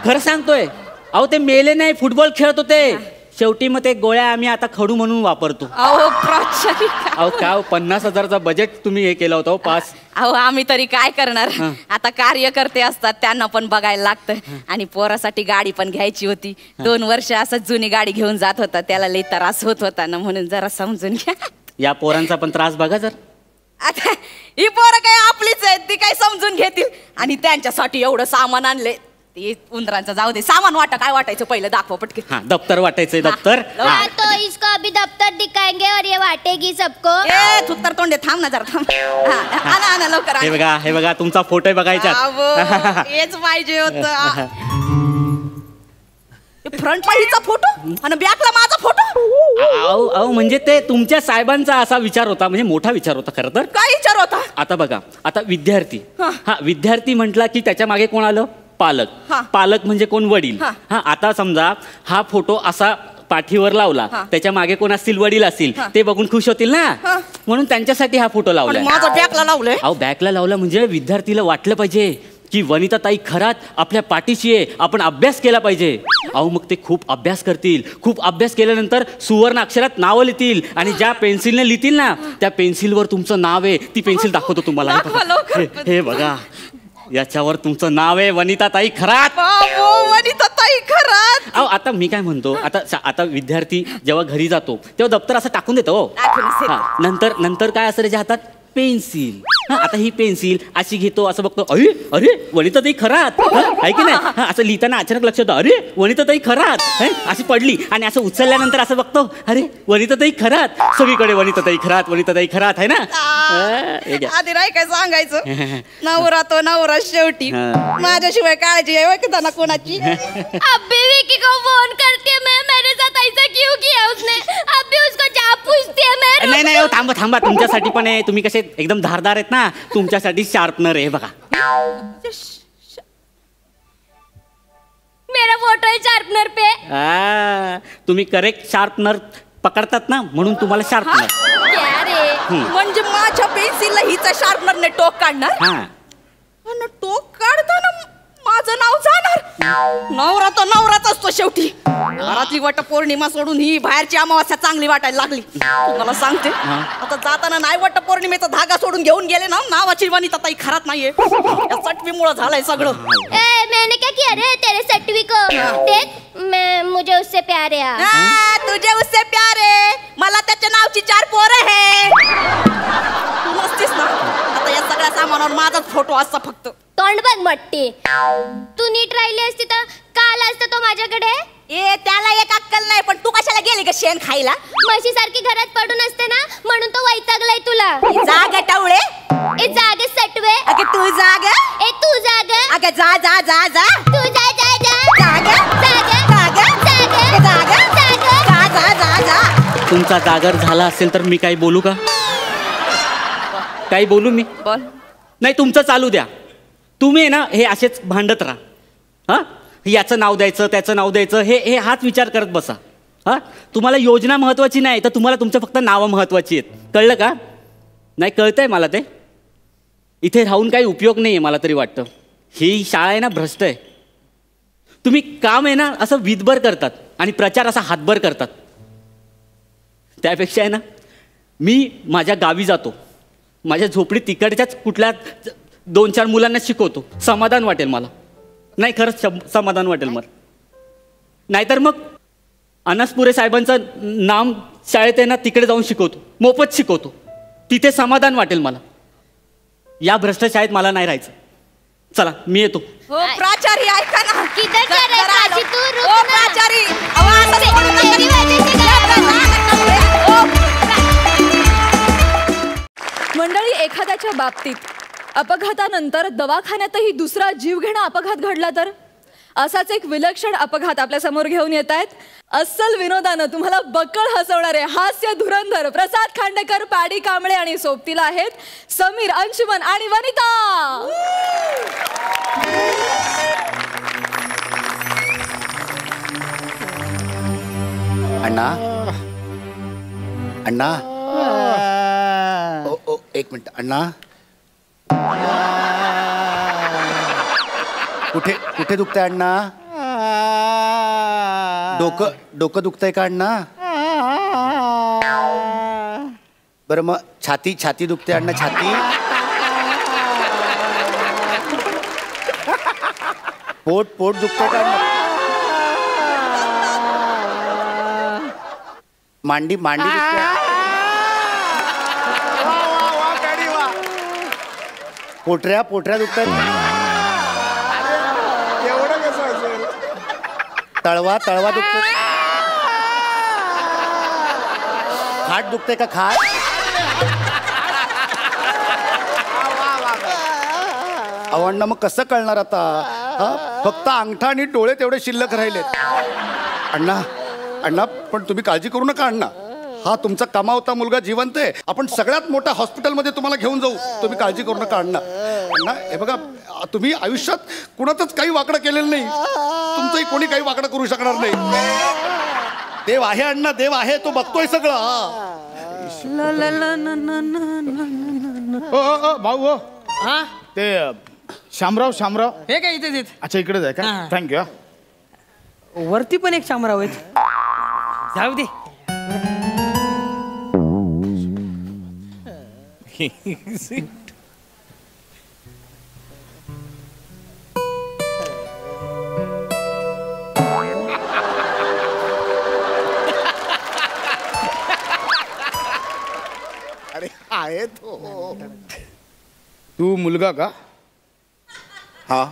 खरं सांगतोय. अहो ते मेले नाही, फुटबॉल खेळत होते. शेवटी मग ते गोळ्या आम्ही आता खडू म्हणून वापरतो. अहो प्राचारी, अहो काय 50,000चा बजेट तुम्ही हे केलं होतं पास. अहो आम्ही तरी काय करणार. आता कार्यकर्ते असतात, त्यांना पण बघायला लागतं. आणि पोरासाठी गाडी पण घ्यायची होती. 2 वर्ष असं जुनी गाडी घेऊन जात होता, त्याला लई त्रास होत होता ना, म्हणून जरा समजून घ्या. या पोरांचा पण त्रास बघा जर. आता ही पोरं काय आपलीच आहेत, ती काय समजून घेतील. आणि त्यांच्यासाठी एवढं सामान आणले. ते उंदरांचं जाऊ दे, सामान वाटा. काय वाटायचं पहिलं दाखवा पटके. हा दप्तर वाटायचंय, दप्तर. हाँ तो इसको अभी दफ्तर दिखाएंगे और ये बांटेगी सबको. ए थुत्तर तोंडे थांब ना जरा, थांब. आना लवकर. हे बघा तुमचा फोटो बघायचा. हेच पाहिजे होतं. फ्रंटला हिचा फोटो आणि बॅकला माझा फोटो. अहो म्हणजे ते तुमच्या साहेबांचा असा विचार होता, म्हणजे मोठा विचार होता खरं तर. काय विचार होता? आता बघा, आता विद्यार्थी, हा. हा विद्यार्थी म्हटला की त्याच्या मागे कोण आलं? पालक. हा. पालक म्हणजे कोण? वडील. हा. हा आता समजा हा फोटो असा पाठीवर लावला, हा. त्याच्या मागे कोण असतील? वडील असतील. हा. ते बघून खुश होतील ना, हा. म्हणून त्यांच्यासाठी हा फोटो लावला. माझा बॅकला लावलंय. अहो बॅकला लावला म्हणजे विद्यार्थीला वाटलं पाहिजे की वनिताताई खरात आपल्या पाठीशी आहे, आपण अभ्यास केला पाहिजे. अहो मग ते खूप अभ्यास करतील, खूप अभ्यास केल्यानंतर सुवर्ण अक्षरात नावं लिहितील आणि ज्या पेन्सिलने लिहितील ना त्या पेन्सिलवर तुमचं नाव आहे. ती पेन्सिल दाखवतो तुम्हाला. दाखवा लवकर. हे बघा, याच्यावर तुमचं नाव आहे, वनिताताई खरात. वनिताताई खरात. अहो आता मी काय म्हणतो, आता विद्यार्थी जेव्हा घरी जातो तेव्हा दप्तर असं टाकून देतो. हो. नंतर काय असं त्याच्या हातात? पेन्सिल. हा आता ही पेन्सिल अशी घेतो, असं बघतो, अरे अरे वनिताताई खरात आहे की नाही. हा असं लिहिताना अचानक लक्षात येतं, अरे वनिताताई खरात अशी पडली, आणि असं उचलल्यानंतर असं बघतो, अरे वनिताताई खरात. सगळीकडे वनिताताई खरात, वनिताताई खरात आहे ना. आधी नाही काय सांगायचं. नवरा तो नवरा शेवटी, माझ्याशिवाय काळजी आहे की त्यांना कोणाची. अभी विकी को फोन करके मेरे साथ ऐसा क्यों किया उसने? अभी उसको जा पूछती है मैं. नाही हो, थांबा तुमच्यासाठी पण आहे. तुम्ही कसे एकदम धारदार आहेत ना, तुमच्यासाठी शार्पनर आहे बघा. मेरा फोटो है शार्पनर पे. तुम्ही करेक्ट शार्पनर पकडतात ना, म्हणून तुम्हाला शार्पनर. क्या रे? म्हणजे माझ्या पेन्सिलला हिचा शार्पनरने टोक काढणार. हा आणि टोक काढताना माझं नाव जाणार. नवरा तो नवराच असतो शेवटी. घरातली वटपौर्णिमा सोडून ही बाहेरची अमावास्या चांगली वाटायला लागली. तुम्हाला सांगते, आता जाताना नाही वटपौर्णिमेचा धागा सोडून घेऊन गेले ना, नावाची वनिताताई खरात नाहीये. या चटवीमुळं झालंय सगळं. ए, मैंने क्या किया रे तेरे सटवी को? देख मुझे उससे प्यार है. तुझे उससे प्यार आहे. मला त्याच्या नावची 4 पोरं आहे. तू नसतीस ना, आता या सगळ्या सामानावर माझाच फोटो असता फक्त. तोंड बघ मट्टी. तू नीट राहिली असती तर काल असतं तो माझ्याकडे. ए त्याला एक अक्कल नाही, पण तू कशाला गेली ग शेण खायला? म्हशी सारखी घरात पडून असते ना, म्हणून तो वैतागलाय तुला. जाग टवळे. ए जाग सटवे. अगे तू जाग. ए तू जाग. अगे जा जा जा जा. तू जा जा जा. जाग जाग जाग जाग जाग जाग. जा जा जा जा. तुमचा जागर झाला असेल तर मी काही बोलू का? काही बोलू मी? बोल. नाही तुमचं चालू द्या. तुम्ही ना हे असेच भांडत राहा. हा याचं नाव द्यायचं, त्याचं नाव द्यायचं, हे हाच विचार करत बसा. हा तुम्हाला योजना महत्वाची नाही, तर तुम्हाला तुमचं फक्त नावं महत्वाची आहेत. कळलं का? नाही कळतंय मला ते. इथे राहून काही उपयोग नाही आहे मला तरी वाटतं. ही शाळा आहे ना भ्रष्ट आहे. तुम्ही काम आहे ना असं विधभर करतात आणि प्रचार असा हातभर करतात. त्यापेक्षा आहे ना मी माझ्या गावी जातो, माझ्या झोपडीत तिकडच्याच कुठल्या 2-4 मुलांना शिकवतो. समाधान वाटेल मला. नाही खरंच समाधान वाटेल मला. नाहीतर मग अनसपुरे साहेबांचं नाम शाळेत आहे ना तिकडे जाऊन शिकवतो, मोफत शिकवतो. तिथे समाधान वाटेल मला. या भ्रष्ट शाळेत मला नाही राहायचं. चला मी येतो. हो प्राचारी ऐका ना. किधर जा रहा है प्राची? तू रुक ओ ना. प्राचारी आवाज तेरी वजह से मंडळी, एखाद्याच्या बाबतीत अपघातानंतर दवाखान्यातही दुसरा जीवघेणा अपघात घडला तर असाच एक विलक्षण अपघात आपल्या समोर घेऊन येत आहेत. अस्सल विनोदानं तुम्हाला बक्कळ हसवणारे हास्य धुरंधर प्रसाद खांडेकर, पॅडी कांबळे आणि सोबतीला आहेत समीर, अंशुमन आणि वनिता. अण्णा अण्णा ओ एक मिनिट अण्णा. कुठे कुठे दुखतंय अण्णा? डोकं दुखतंय का अण्णा? बरं मग छाती दुखते अण्णा? छाती पोट दुखतंय का अण्णा? मांडी दुखते? पोटऱ्या दुखतात? तळवा दुखतो? खाट दुखते का? खाट अण्णा मग कसं कळणार आता? फक्त अंगठा आणि डोळे तेवढे शिल्लक राहिलेत. अण्णा अण्णा पण तुम्ही काळजी करू नका अण्णा. हा तुमचा कमावता मुलगा जिवंत आहे. आपण सगळ्यात मोठ्या हॉस्पिटलमध्ये तुम्हाला घेऊन जाऊ. तुम्ही काळजी करू नका अण्णा. अण्णा हे बघा, तुम्ही आयुष्यात कुणातच काही वाकडं केलेलं नाही. तुमचंही कोणी काही वाकडं करू शकणार नाही. देव आहे अण्णा, देव आहे, तो बघतोय सगळं. भाऊ हो ते शामराव हे काय इथे अच्छा इकडेच आहे का? थँक्यू. वरती पण एक शामराव आहेत. जाऊ दे. अरे आहे तो. तू मुलगा का? हा.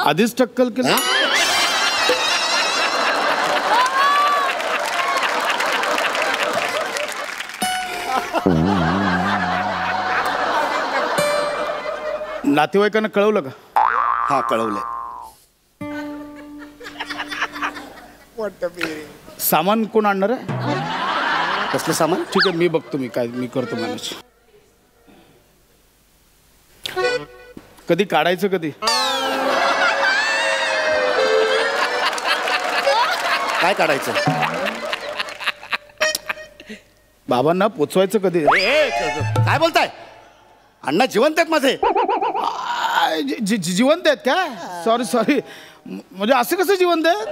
आधीच टक्कल केलं. नातेवाईकांना कळवलं का? हा कळवलंय. सामान कोण आणणार आहे? कसलं सामान? ठीक आहे मी बघतो, मी करतो मॅनेज. कधी काढायचं कधी? काय काढायचं? बाबांना पोचवायचं कधी? काय बोलताय? अण्णा जिवंत आहेत माझे. जिवंत आहेत का? सॉरी म्हणजे असं कसं जिवंत आहेत?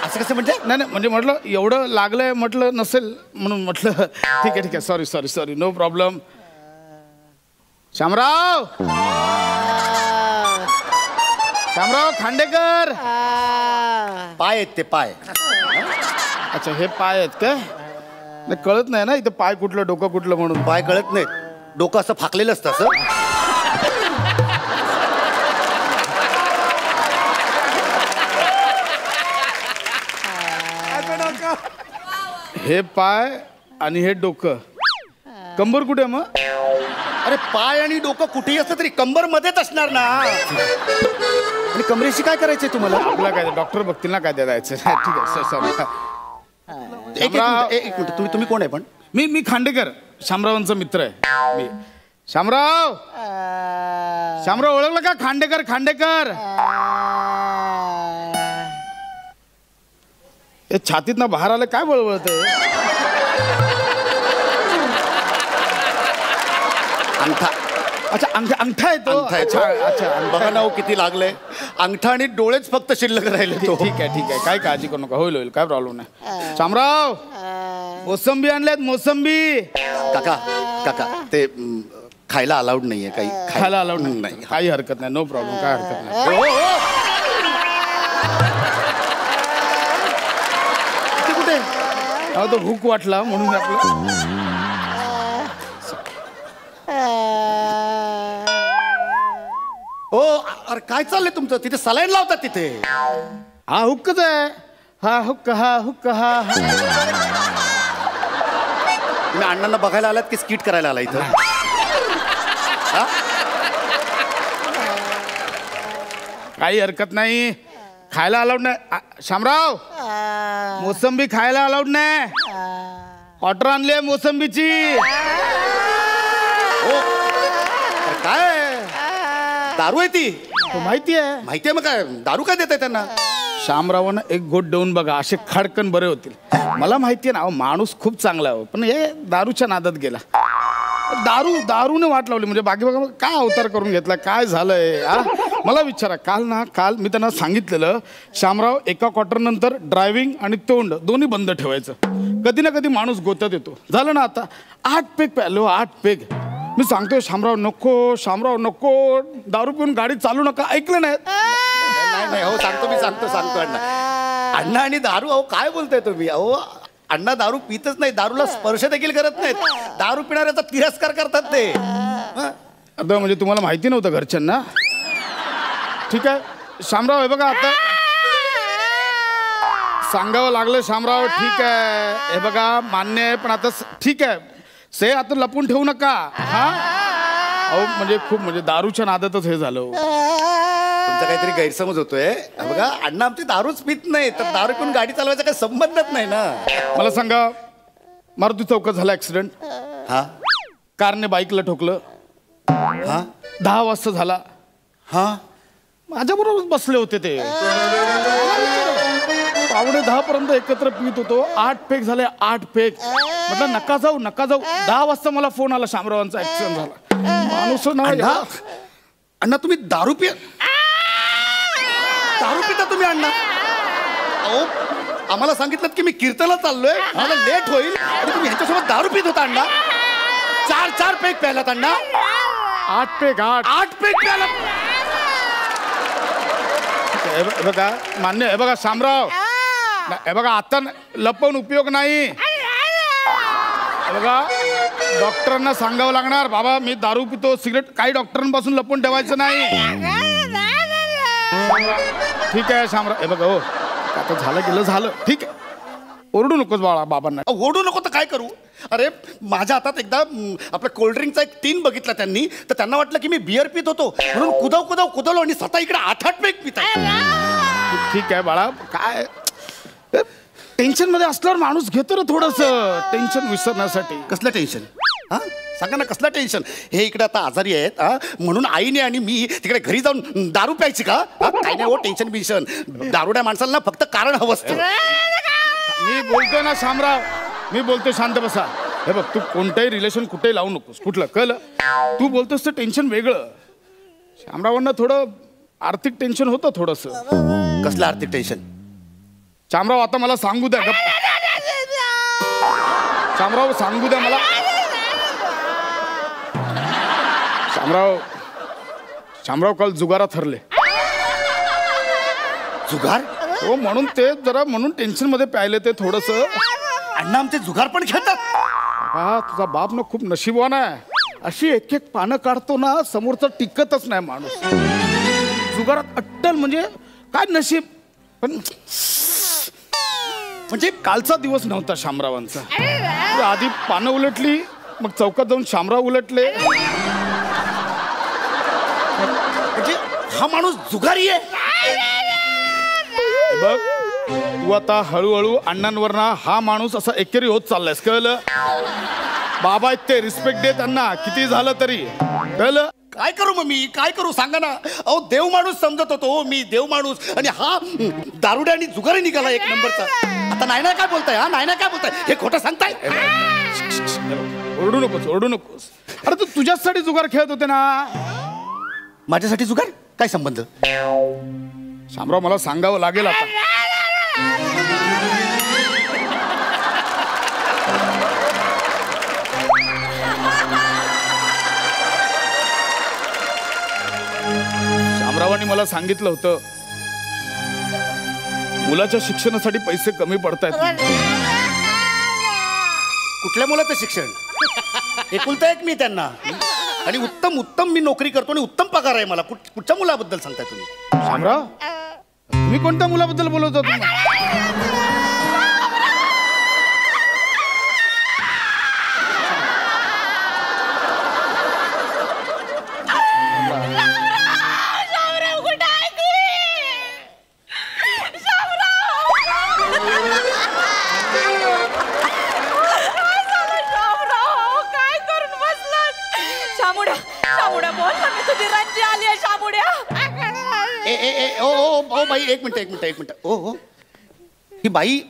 असं कसं म्हणजे? नाही म्हणजे म्हटलं एवढं लागलंय म्हटलं नसेल म्हणून म्हटलं. ठीक आहे sorry no problem. Shamrao Khandekar. पाय आहेत ते पाय. अच्छा हे पाय आहेत का? नाही कळत नाही ना इथं पाय कुठलं डोकं कुठलं म्हणून. पाय कळत नाही. डोकं असं फाकलेलं असतं असं. हे पाय आणि हे डोकं. कंबर कुठे मग? अरे पाय आणि डोकं कुठेही असतं तरी कंबर मध्येच असणार ना. आणि कमरेशी काय करायचंय तुम्हाला? आपला काय डॉक्टर बघतील ना काय द्यायचं. ठीक आहे सॉरी. एक मिनिट तुम्ही कोण आहे पण? मी खांडेकर, शामरावांचा मित्र आहे मी. शामराव ओळखलं का? खांडेकर. हे छातीत ना बाहेर आलं काय बळबळत आहे? अंगठा. अच्छा अंगठा आहे तो. अच्छा बघा ना किती लागलंय. अंगठा आणि डोळेच फक्त शिल्लक राहिले. तो ठीक आहे काय काळजी करू नका. होईल काय प्रॉब्लेम नाही. शामराव मोसंबी आणल्यात मोसंबी. काका ते खायला अलाउड नाहीये. काही खायला अलाउड नाही. काही हरकत नाही. No problem. काय हरकत नाही. कुठे तो भूक वाटला म्हणून आपलं. हो अरे काय चाललंय तुमचं? तिथे सलाईन लावतात तिथे. हा हुक्कच आहे. हा हुक्क. तुम्ही अण्णांना बघायला आलात की स्किट करायला आला इथं? काही हरकत नाही. खायला अलाउड नाही. शामराव मोसंबी खायला अलाउड नाही. ऑर्डर आणली मोसंबीची. काय दारू आहे ती? माहिती आहे मग काय दारू काय देताय त्यांना? शामरावानं एक गोट देऊन बघा, असे खडकन बरे होतील. मला माहिती आहे ना माणूस खूप चांगला आहे, पण हे दारूच्या नादात गेला. दारूने वाट लावली. म्हणजे बाकी बघा काय अवतार करून घेतला, काय झालंय. मला विचारा, काल मी त्यांना सांगितलेलं शामराव एका क्वार्टर नंतर ड्रायव्हिंग आणि तोंड दोन्ही बंद ठेवायचं. कधी ना कधी माणूस गोत्यात येतो. झालं ना आता 8 पेग प्यालो, 8 पेग. मी सांगतोय शामराव नको दारू पिऊन गाडी चालू नका. ऐकलं नाही. नाही हो सांगतो अण्णा आणि दारू. अहो काय बोलताय तुम्ही? अहो अण्णा दारू पितच नाही, दारूला स्पर्श देखील करत नाहीत. दारू पिणाऱ्याचा तिरस्कार करतात ते. आता म्हणजे तुम्हाला माहिती नव्हतं घरच्यांना? ठीक आहे शामराव, हे बघा आता सांगावं लागलं शामराव. ठीक आहे हे बघा मान्य आहे, पण आता ठीक आहे से आता लपून ठेवू नका. हा अहो म्हणजे खूप म्हणजे दारूच्या नादातच हे झालं. तुमचा काहीतरी गैरसमज होतोय. बघा अण्णा आमची दारूच पित नाही, तर दारू पिऊन गाडी चालवायचा काही संबंधच नाही ना. मला सांगा, मारुती चौकात झाला ऍक्सिडेंट. हा, कारने बाईकला ठोकलं. हा, 10 वाजता झाला. हा, माझ्याबरोबर बसले होते ते. 9:45 पर्यंत एकत्र पित होतो. 8 पेक झाले, 8 पेक. म्हटलं नका जाऊ नका जाऊ. 10 वाजता मला फोन आला, शामरावांचा ऍक्सिडेंट झाला. माणूस ना अण्णा तुम्ही दारू पिता तुम्ही अण्णा? अहो आम्हाला सांगितलं की मी कीर्तनाला चाललोय, मला लेट होईल, आणि तुम्ही ह्याच्यासोबत दारू पित होता अण्णा. 4 पेक प्यायलात अण्णा. 8 पेक 8 पेक प्यायला. हे बघा मान्य. हे बघा शामराव, हे बघा आता लपवून उपयोग नाही. हे बघा डॉक्टरांना सांगावं लागणार, बाबा मी दारू पितो, सिगरेट, काही डॉक्टरांपासून लपवून ठेवायचं नाही. ठीक आहे शामराव. हे बघा हो, आता झालं गेलं झालं, ठीक आहे. ओरडू नकोस बाळा बाबांना. ओरडू नको तर काय करू? अरे माझ्या हातात एकदा आपल्या कोल्ड्रिंकचा एक टीन बघितला त्यांनी, तर त्यांना वाटलं की मी बियर पित होतो, म्हणून कुदवलो आणि स्वतः इकडे 8 पेक पित आहे. ठीक आहे बाळा, काय टेन्शन मध्ये असल्यावर माणूस घेतो ना थोडस टेन्शन विसरण्यासाठी. कसलं टेन्शन? हा सांगा ना, कसलं टेन्शन? हे इकडे आता आजारी आहेत म्हणून आईने आणि मी तिकडे घरी जाऊन दारू प्यायची का? काही नाही हो, टेन्शन बिन्शन. दारुड्या माणसाला फक्त कारण हवं असतं. मी बोलतोय ना शामराव, मी बोलतोय, शांत बसा. हे बघ, तू कोणतंही रिलेशन कुठेही लावू नकोस. कुठलं कळलं? तू बोलतोस तर टेन्शन वेगळं. शामरावांना थोडं आर्थिक टेन्शन होतं थोडस. कसलं आर्थिक टेन्शन? शामराव आता मला सांगू द्या. शामराव सांगू द्या मला. शामराव काल जुगारात हरले. जुगार? हो, म्हणून ते जरा म्हणून टेन्शन मध्ये प्यायले ते थोडस. अण्णा आमचे जुगार पण खेळतात? हा, तुझा बाप ना खूप नशीबवान आहे. अशी एक पानं काढतो ना, समोरचं टिकतच नाही माणूस. जुगारात अट्टल म्हणजे काय नशीब. पण म्हणजे कालचा दिवस नव्हता शामरावांचा. आधी पानं उलटली, मग चौकात जाऊन शामराव उलटले. म्हणजे हा माणूस जुगारी आहे. बघ तू आता हळूहळू अण्णांवर ना हा माणूस असा एकेरी होत चाललायस, कळलं? बाबा आहेत ते, रिस्पेक्ट दे त्यांना, किती झालं तरी, कळलं? काय करू मग मी, काय करू सांगा ना. अहो देव माणूस समजत होतो मी, देव माणूस, आणि हा दारुड्या आणि जुगारी निघाला एक नंबरचा. आता नाही काय बोलताय? हा नाही काय बोलताय? हे खोटं सांगताय? ओरडू नकोस, ओरडू नकोस. अरे तू तुझ्यासाठी जुगार खेळत होते ना. माझ्यासाठी जुगार? काय संबंध? शामराव मला सांगावं लागेल आता. शामरावांनी मला सांगितलं होतं, मुलाच्या शिक्षणासाठी पैसे कमी पडतायत. कुठल्या मुलाचं शिक्षण? एकुलता एक मी त्यांना, आणि उत्तम मी नोकरी करतो आणि उत्तम पगार आहे मला. कुठच्या मुलाबद्दल सांगताय तुम्ही? शामराव, तुम्ही कोणत्या मुलाबद्दल बोलत होता? बाई एक मिनिट. ओ ही बाई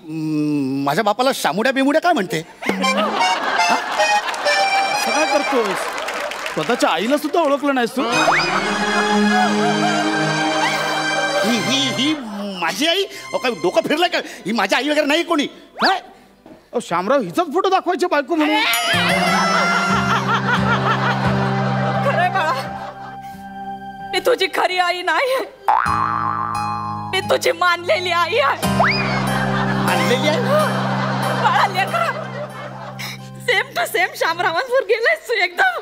माझ्या बापाला शामुड्या बिमुड्या काय म्हणते? काय करतोस? स्वतःच्या आईला सुद्धा ओळखलं नाहीस तू? ही माझी आई? काय डोकं फिरलं का? ही माझी आई वगैरे नाही कोणी. काय शामराव, हिचाच फोटो दाखवायचे बायको म्हणून? खरंय बाळा, मी तुझी खरी आई नाही, मी तुझी मानलेली आई आहे. मानलेली आहे? बाळा लेकरा, सेम टू सेम शामरावांवर गेलायस तू एकदम.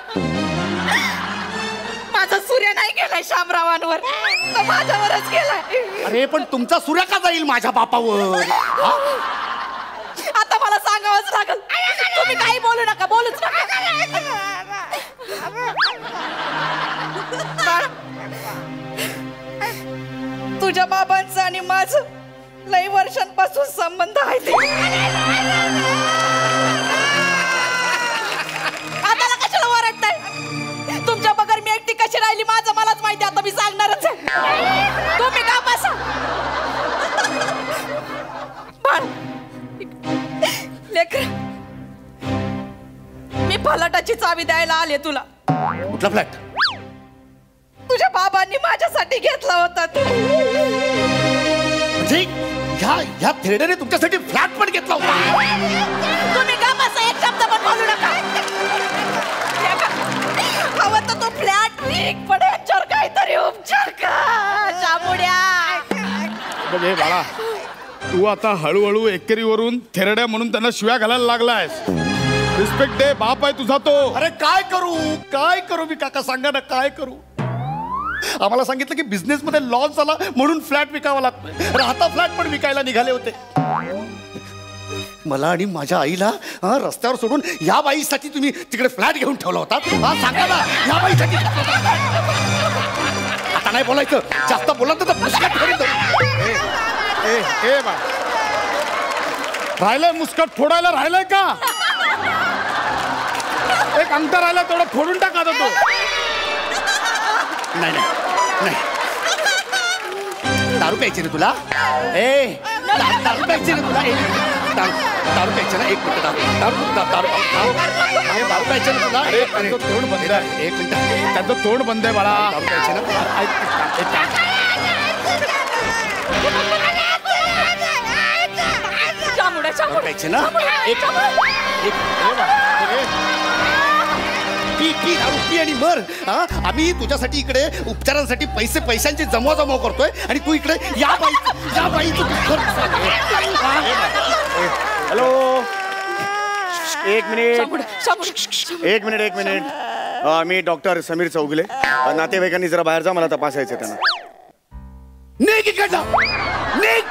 माझा सूर्य नाही गेलाय शामरावांवर, तो माझ्यावरच गेलाय. अरे पण तुमचा सूर्य का जाईल माझ्या बापावर? आता मला सांगावंच लागल. तुम्ही काही बोलू नका, बोलूच नका. तुझ्या बाबांचं आणि माझं लई वर्षांपासून संबंध आहे ते. आता कशाला ओरडताय? तुमच्या बगर मी एकटी कशी राहिली माझं मलाच माहिती. आता मी सांगणारच आहे. तुम्ही का बसा बाळ. लेकर, मी फलाटाची चावी द्यायला आले तुला. कुठला फ्लॅट? तुझ्या बाबांनी माझ्यासाठी घेतला होता तो. म्हणजे ह्या थेरडेने तुमच्यासाठी फ्लॅट पण घेतला होता? तुम्ही का बसा, एक शब्द पण बोलू नका. हवं तर तो फ्लॅट विक, पण यांच्यावर काहीतरी उपचार का जामुड्या. बघे बाळा, तू आता हळूहळू एकेरीवरून थेरड्या म्हणून त्यांना शिव्या घालायला लागलायस. रिस्पेक्ट दे, बाप आहे तुझा तो. अरे काय करू मी काका, सांगा ना काय करू. आम्हाला सांगितलं की बिझनेस मध्ये लॉस झाला म्हणून फ्लॅट विकावा लागतोय. राहता फ्लॅट पण विकायला निघाले होते. मला आणि माझ्या आईला रस्त्यावर सोडून या बाईसाठी तुम्ही तिकडे फ्लॅट घेऊन ठेवला होता. सांगा ना, या बाईसाठी. आता नाही बोलायचं, जास्त बोला तर मुस्कट फोडीन. ए बा, राहिलंय मुस्कट फोडायला, राहिलंय का? एक अंतर राहिला, तेवढं फोडून टाका आता तो. नाही नाही नाही, दारू प्यायची ना तुला? दारू प्यायची ना तुला? दारू प्यायची ना? एक मिनिट, दारू प्यायची ना तुला? तोंड बंद आहे. एक मिनिट, त्याचं तोंड बंद आहे बाळा. दारू प्यायची ना? प्यायची ना? पी दारू पी आणि मर. आम्ही तुझ्यासाठी इकडे उपचारांसाठी पैशांची जमवा करतोय आणि तू इकडे या बाईचं. हॅलो, एक मिनिट. मी डॉक्टर समीर चौगुले. नातेवाईकांनी जरा बाहेर जा, मला तपासायचं त्यांना. निघ इकडनं, निघ.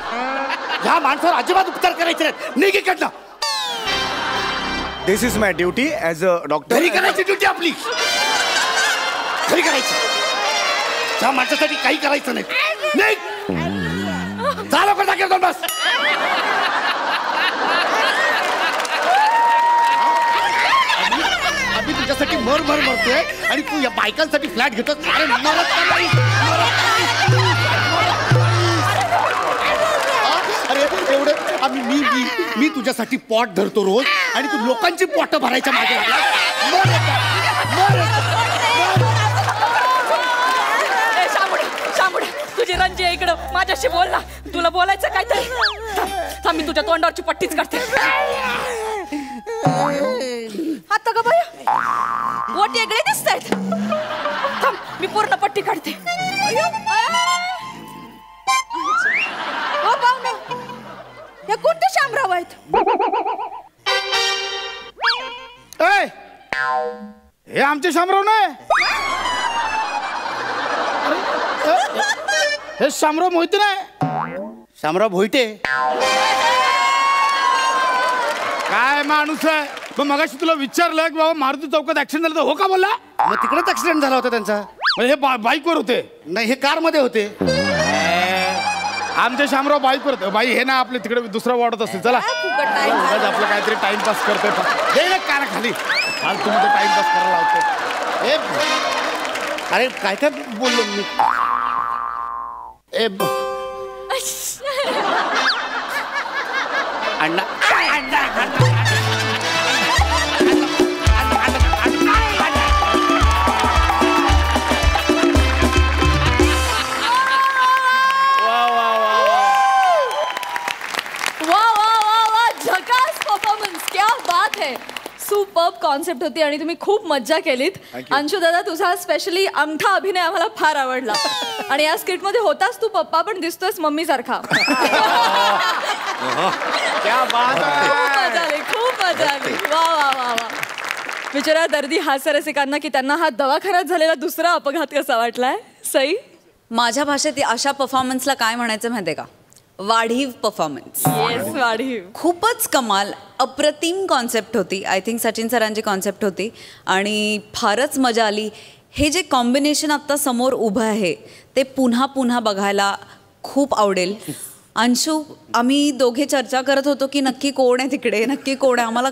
ह्या माणसावर अजिबात उपचार करायचे नाहीत. निघ इकडनं. This is my duty as a doctor. घरी करायची ड्युटी आपली, घरी करायची. त्या माणसासाठी काही करायचं नाही. निघ. जा लवकर, जागेवर जाऊन बस. आम्ही तुझ्यासाठी मरतोय आणि तू या बायकांसाठी फ्लॅट घेतो. अरे मरत नाही. अरे एवढं मी तुझ्यासाठी पॉट धरतो रोज आणि तू लोकांची पॉट भरायच्या मागे लागला. शामुडे, तुझी रंजी आहे इकडं, माझ्याशी बोल ना. तुला बोलायचं काय तरी. मी तुझ्या तोंडावरची पट्टीच काढते. आता का बाया, बोट वेगळे दिसत आहेत. मी पूर्ण पट्टी काढते. हे कोणते शामराव आहेत? हे आमचे शामराव नाही. हे शामराव मोहिते नाही. शामराव भोईटे काय माणूस आहे. मग मगाशी तुला विचारलं की बाबा मारुती चौकात ऍक्सिडेंट झालं, तर हो का बोलला? मग तिकडेच ऍक्सिडेंट झाला होता त्यांचा. हे बाईकवर होते? नाही, हे कार मध्ये होते. आमचे शामराव बाईकवर होते. बाई हे ना आपले तिकडे दुसरा वाढत असते. चला आपलं काहीतरी टाइमपास करतोय. काना खाली फालतू मध्ये टाइमपास करायला लावतो. अरे काय बोललो मी? अण्णा सुपर्ब कॉन्सेप्ट होती आणि तुम्ही खूप मज्जा केलीत. अंशू दादा, तुझा स्पेशली अंगठा अभिनय आम्हाला फार आवडला. आणि या स्किट मध्ये होतास तू पप्पा, पण दिसतोयस मम्मी सारखा. खूप मजा आली. वा वा वा वा. विचारा दर्दी हास्यरसिकांना की त्यांना हा दवाखान्यात झालेला दुसरा अपघात कसा वाटलाय. सई, माझ्या भाषेत अशा परफॉर्मन्सला काय म्हणायचं माहितीये का? वाढीव परफॉर्मन्स. येस, वाढीव. खूपच कमाल, अप्रतिम कॉन्सेप्ट होती. आय थिंक सचिन सरांची कॉन्सेप्ट होती आणि फारच मजा आली. हे जे कॉम्बिनेशन आत्ता समोर उभं आहे ते पुन्हा पुन्हा बघायला खूप आवडेल. अंशू, आम्ही दोघे चर्चा करत होतो की नक्की कोण आहे तिकडे, नक्की कोण आहे. आम्हाला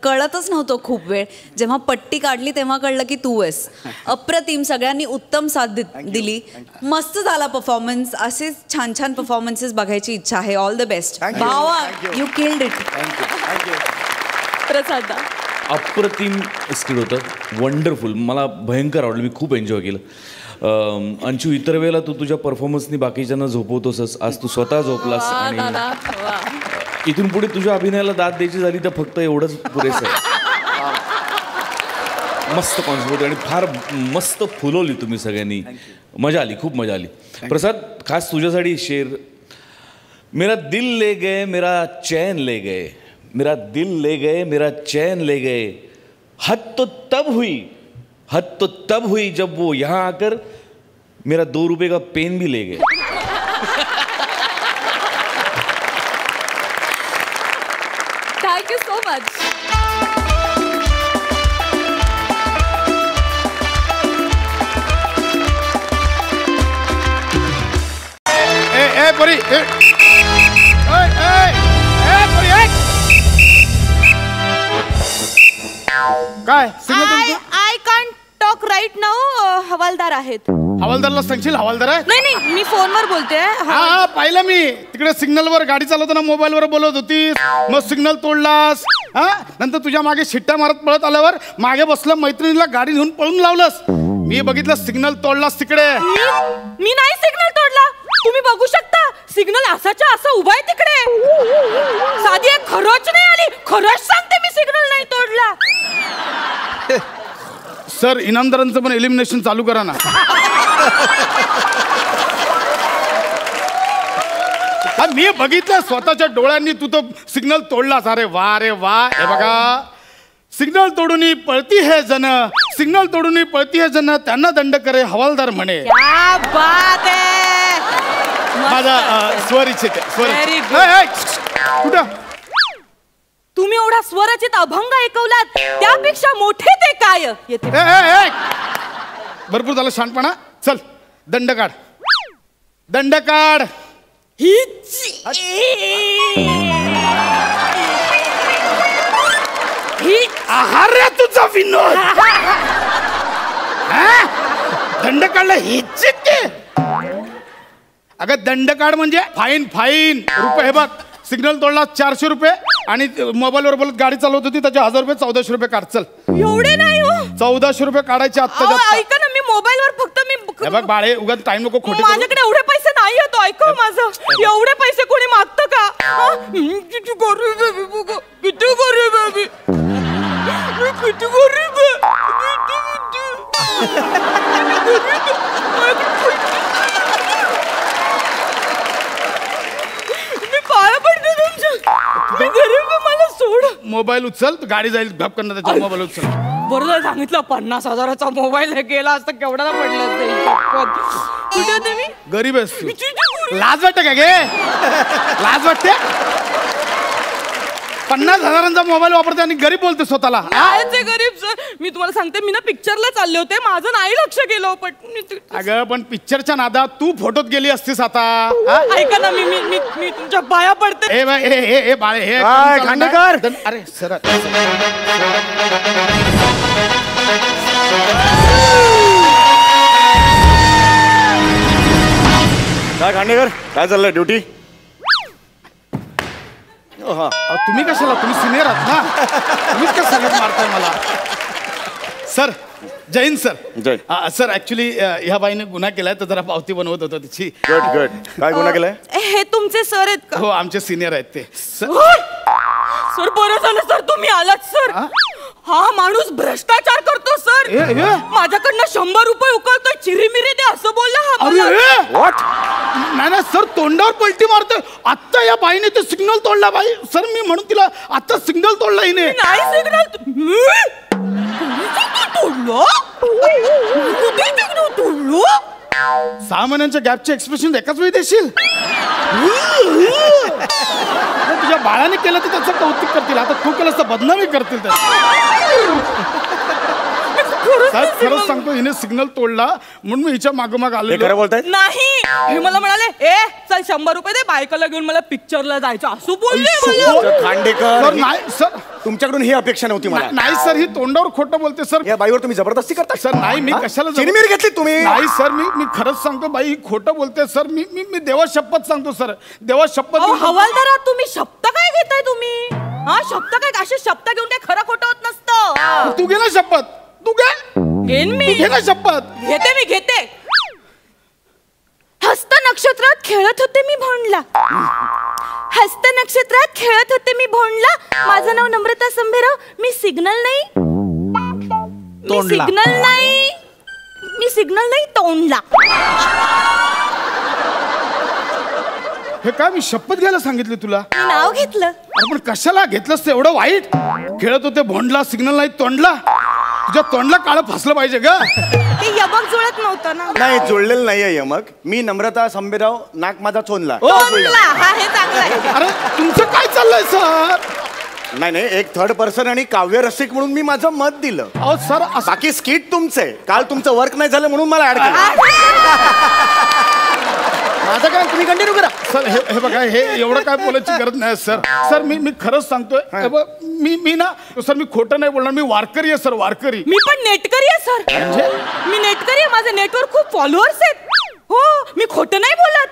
कळतच नव्हतं खूप वेळ. जेव्हा पट्टी काढली तेव्हा कळलं की तू आहेस. अप्रतिम, सगळ्यांनी उत्तम साथ दिली. मस्त झाला परफॉर्मन्स. असेच छान छान परफॉर्मन्सेस बघायची इच्छा आहे. ऑल द बेस्ट भावा, यू किल्ड इट. प्रसादा, अप्रतिम स्किल होतं, वंडरफुल. मला भयंकर आवडलं, मी खूप एन्जॉय केलं. अंशू, इतर वेळेला तू तुझ्या परफॉर्मन्सनी बाकीच्यांना झोपवतोसच, आज तू स्वतः झोपलास. आणि इथून पुढे तुझ्या अभिनयाला दाद द्यायची झाली तर फक्त एवढंच पुरेसं आहे. मस्त कॉन्सर्ट आणि फार मस्त फुलवली तुम्ही सगळ्यांनी. मजा आली, खूप मजा आली. प्रसाद, खास तुझ्यासाठी शेर. मेरा दिल ले गए मेरा चैन ले गए, मेरा दिल ले गए मेरा चैन ले गए, हद तो तब हुई जब वो यहाँ आकर मेरा 2 रुपए का पेन भी ले गए. Thank you so much. Pari, काय I can't talk right now. हवालदार आहेत. हवालदारला सांगशील? हवालदार आहे? नाही, मी फोनवर बोलते. हा, पाहिलं मी. तिकडे सिग्नलवर गाडी चालवताना मोबाईलवर बोलत होतीस, मग सिग्नल तोडलास. हा, नंतर तुझ्या मागे शिट्ट्या मारत पळत आल्यावर मागे बसलं मैत्रिणीला गाडी घेऊन पळून लावलंस. मी बघितलं सिग्नल तोडलास तिकडे. मी नाही सिग्नल तोडला. तुम्ही बघू शकता, सिग्नल असाच्या असं उभा आहे तिकडे. साधी एक खरंच नाही आली. खरंच सांगते, मी सिग्नल नाही तोडला. सर, इनामदारांचं पण एलिमिनेशन चालू करा ना. मी बघितलं स्वतःच्या डोळ्यांनी, तू तो सिग्नल तोडलास. अरे वा, रे वा. हे बघा, सिग्नल तोडून पळती है जन, सिग्नल तोडून पळती है जन, त्यांना दंड करे हवालदार म्हणे. क्या बात आहे. माझा स्वरिचित कुठं तुम्ही एवढा स्वरचित अभंग ऐकवलात, त्यापेक्षा मोठे ते काय येते. भरपूर झालं शहाणपणा. चल, दंड काढ, दंड काढ. ही आहार रे तुझा विनोद. दंड काढला हीच. अगं, दंड काढ म्हणजे फाईन. रुपये. हे बघ, सिग्नल तोडला 400 रुपये आणि मोबाईलवर बोलत गाडी चालवत होती त्याचे 1000 रुपये, 1400 रुपये काढ. चल. एवढे नाही हो. 1400 रुपये काढायचे आत्ता. ऐका ना, मी मोबाईलवर फक्त हे बघ बाळे, उगाच टाइम नको खोटे. माझ्याकडे एवढे पैसे नाही येतो. ऐका माझं, एवढे पैसे कोणी मागतं का? किती गरीब आहे मी, किती गरीब आहे मी, किती गरीब मी पाया पडते तुमच्या. मी गरीब आहे, मला सोड. मोबाईल उचल, गाडी जाईल धपकन. त्याचा मोबाईल उचल. बरोबर सांगितलं. 50,000चा मोबाईल गेला असता केवढा पडला असता. कुठे होते मी? गरीब आहेस तू. लाज वाटते का गे? लाज वाटते? 50,000चा मोबाईल वापरते आणि गरीब बोलते स्वतःला. आहे गरीब सर. मी तुम्हाला सांगते, मी ना पिक्चरला चालले होते, माझं नाही लक्ष गेलं. पण अगं, पण पिक्चरच्या नादात तू फोटोत गेली असतीस आता. ऐका ना, मी तुमच्या पाया पडते. हे बाळे, हे खांडेकर. अरे सर, काय खांडेकर, काय चाललंय ड्युटी? तुम्ही कशाला? तुम्ही सिनियर आहात ना, तुम्हीच कसं सगळं मारताय मला. सर, जय हिंद सर. जय. सर, ऍक्च्युली ह्या बाईने गुन्हा केलाय, तर जरा पावती बनवत होतो तिची. गुड. काय गुन्हा केलाय? हे तुमचे सर आहेत का? हो, आमचे सिनियर आहेत ते. सर, बरं झालं सर तुम्ही आलात सर. हा माणूस भ्रष्टाचार करतो सर. माझ्याकडनं 100 रुपये उकळतोय, चिरीमिरी दे असं बोलला हा मला. व्हॉट? नाही सर, तोंडावर पलटी मारतोय. आत्ता या बाईने ते सिग्नल तोडला. बाई सर, मी म्हणून तिला आता सिग्नल तोडला हिने. नाही सिग्नल तोडलो. 6 महिन्यांच्या गॅपचे एक्सप्रेशन एकाच वेळी देशील? तुझ्या बाळाने केलं तर त्याचं कौतुक करतील, आता तू केलं तर बदनामी करतील. साहेब खरंच सांगतो हिने सिग्नल तोडला म्हणून मी हिच्या मागोमाग आलो. खरं बोलताय? नाही हे मला म्हणाले ए चल 100 रुपये दे बायकोला घेऊन मला पिक्चरला जायचं असं बोलले. खांडेकर नाही सर तुमच्याकडून ही अपेक्षा नव्हती मला. नाही सर ही तोंडावर खोटं बोलते सर. या बाईवर तुम्ही जबरदस्ती करता सर. नाही मी कशाला चिरमीर घेतली तुम्ही? नाही सर मी खरंच सांगतो बाई ही खोटं बोलते सर. मी देवा शपथ सांगतो सर. देवा शपथ. हवालदारा तुम्ही शब्द काय घेताय तुम्ही? हा शब्द काय असे शब्द घेऊन काय खरं खोटं होत नसतं. तू घे ना शपथ. तू घे. घेन मी. घे ना शपथ. घेते मी घेते. हस्त नक्षत्रात खेळत होते मी भोंडला. हस्त नक्षत्रात खेळत होते मी भोंडला. माझं नाव नम्रता संभेराव. मी सिग्नल नाही तोंडला. हे काय मी शपथ घ्यायला सांगितली तुला? मी नाव घेतलं. आपण कशाला घेतलंस ते एवढं वाईट? खेळत होते भोंडला सिग्नल नाही तोंडला. तुझ्या तोंडला काळं फसलं पाहिजे ग. ते यमक जुळत नव्हतं ना. नाही जुळलेलं नाहीये यमक. मी नम्रता संभेराव नाक माझा चोनला. हा हे चांगलं आहे. अरे तुमचं काय चाललंय सर? नाही एक थर्ड पर्सन आणि काव्य रसिक म्हणून मी माझं मत दिलं. अहो सर बाकी स्किट तुमचे. काल तुमचं वर्क नाही झालं म्हणून मला ऍड केलं. माझं काय तुम्ही कंटिन्यू करा सर. हे बघा हे एवढं काय बोलायची गरज नाही सर. सर मी खरंच सांगतोय. मी ना सर मी खोटं नाही बोलणार. मी वारकरी आहे सर. वारकरी. मी पण नेटकरी आहे सर. मी नेटकरी आहे. माझे नेटवर खूप फॉलोअर्स आहेत. हो मी खोटं नाही बोलत.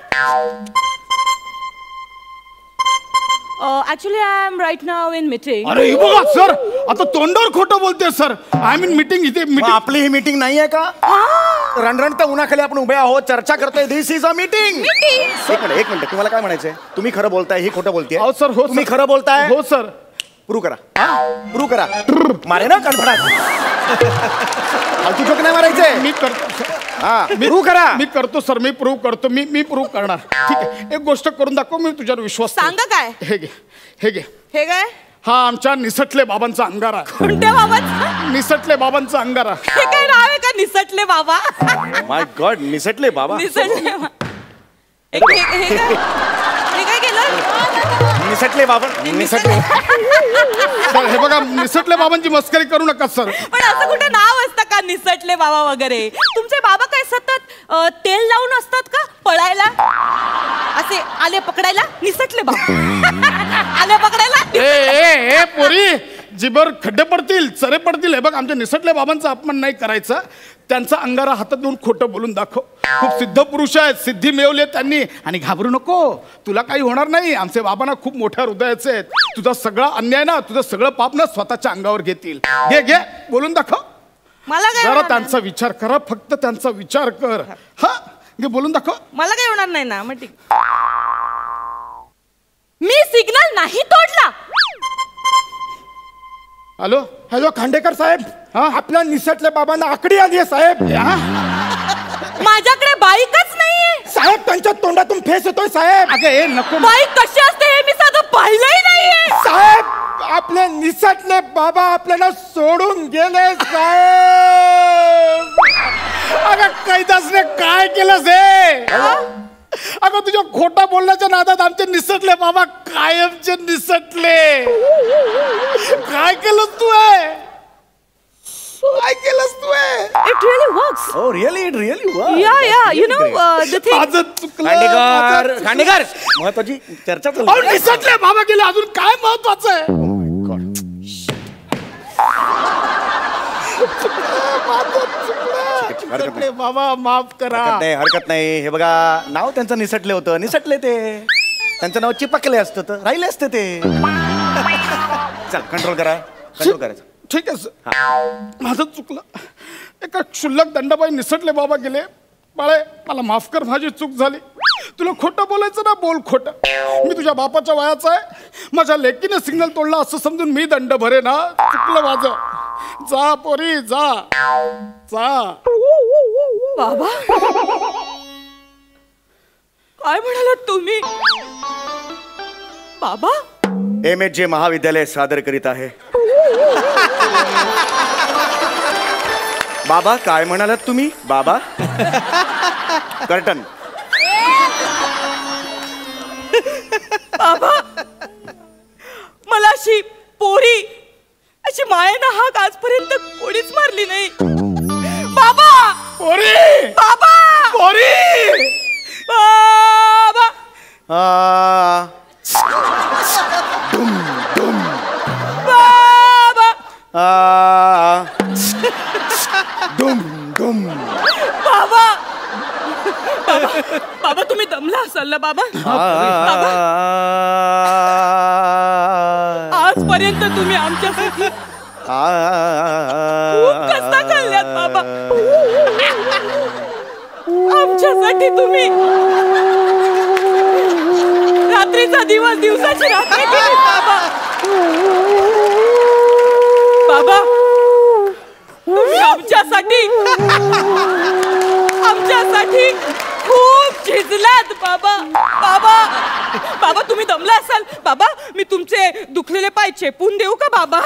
Actually I am right now in meeting. अरे हे बघा सर आता तोंडावर खोटं बोलते सर. आय मीन मीटिंग इथे. आपली ही मीटिंग नाही आहे का? रणरणता उन्हाखाली आपण उभे आहोत चर्चा करतोय. दिस इज अ मीटिंग. एक मिनिट तुम्हाला काय म्हणायचंय? तुम्ही खरं बोलताय ही खोटं बोलतेय? हो सर. हो तुम्ही खरं बोलताय? हो सर. प्रूव्ह करा. प्रूव्ह करा. मारे ना कणफडात. फालतू जोक नाही मारायचे. मी करतो. प्रूव्ह करा. मी करतो सर. मी प्रूव्ह करतो. मी प्रूव्ह करणार. ठीक आहे एक गोष्ट करून दाखव. मी तुझ्यावर विश्वास. सांगा काय? हे घे. हे घे. हे काय? हा आमच्या निसटले बाबांचा अंगारा. कोणत्या बाबांचा? निसटले बाबांचा अंगारा. हे काय नाव आहे का निसटले बाबा? माय गॉड निसटले बाबा. निसटले हे काय केलं? निसटले बाबा. निसटले. सर हे बघा निसटले बाबांची मस्करी करू नका सर. पण असं कुठे नाव असतं का निसटले बाबा वगैरे? तुमचे बाबा काय सतत तेल लावून असतात का पळायला? असे आले पकडायला निसटले बाबा. आले पकडायला. ए पोरी जिबर खड्डे पडतील चरे पडतील. हे बघ आमच्या निसटले बाबांचा अपमान नाही करायचा. त्यांचा अंगारा हातात देऊन खोटं बोलून दाखव. खूप सिद्ध पुरुष आहेत. सिद्धी मिळवली त्यांनी. आणि घाबरू नको. तुला काही होणार नाही. आमचे बाबा ना खूप मोठ्या हृदयाचे आहेत. तुझा सगळा अन्याय ना तुझं सगळं पाप ना स्वतःच्या अंगावर घेतील. घे बोलून दाखव. मला काय जरा त्यांचा विचार करा. फक्त त्यांचा विचार कर. हा घे बोलून दाखव. मला काही होणार नाही ना. मग ठीक. मी सिग्नल नाही तोडला. हॅलो खांडेकर साहेब. आपल्या निसटल्या बाबांना आकडी आली आहे साहेब. माझ्याकडे बाईकच नाहीये साहेब. त्यांच्या तोंडातून फेस येतोय साहेब. अगं नको. बाईक कशी असते हे मी साधं पाहिलंही नाहीये साहेब. आपले निसटले बाबा आपल्याला सोडून गेले साहेब. अगं कैदासने काय केलंस हे? अगं तुझ्या खोटा बोलण्याच्या नादात आमचे निसटले बाबा कायमचे निसटले. काय केलंस तू? काय केलंस तू? It really works. Oh really? It really works. Yeah. You know the thing. माझं चुकलं. खांडेकर महत्वाची चर्चा चालू. निसटले बाबा गेले. अजून काय महत्वाचं आहे? बाबा माफ करा. हरकत नाही. हे बघा नाव त्यांचं निसटले होतं. निसटले ते. त्यांचं नाव चिपकले असतं तर राहिले असते ते. चल कंट्रोल करायचं. ठीक आहे सर. माझं चुकलं. एका क्षुल्लक दंडाबाई निसटले बाबा गेले. बाळे मला माफ कर. माझी चूक झाली. तुला खोटं बोलायचं ना बोल खोटं. मी तुझ्या बापाच्या वयाचा आहे. माझ्या लेकीने सिग्नल तोडला असं समजून मी दंड भरे ना. चुकलं माझं. जा पोरी जा. बाबा काय म्हणालात तुम्ही? बाबा MHJ महाविद्यालय सादर करीत आहे. बाबा काय म्हणालात तुम्ही? बाबा कर्टन. बाबा मला अशी पोरी अशी मायेनं हाक आजपर्यंत कोणीच मारली नाही. बाबा पोरी बाबा पोरी बाबा डुम डुम बाबा डुम डुम बाबा बाबा बाबा तुम्ही दमला असाल ना बाबा. बाबा आजपर्यंत तुम्ही आमच्यासाठी खूप कष्ट खाल्ल्यात बाबा. आमच्यासाठी तुम्ही रात्रीचा दिवस दिवसाची रात्र केली बाबा. बाबा तुम्ही आमच्यासाठी खूप झिजलात बाबा. बाबा बाबा तुम्ही दमला असाल बाबा. मी तुमचे दुखलेले पाय चेपून देऊ का बाबा.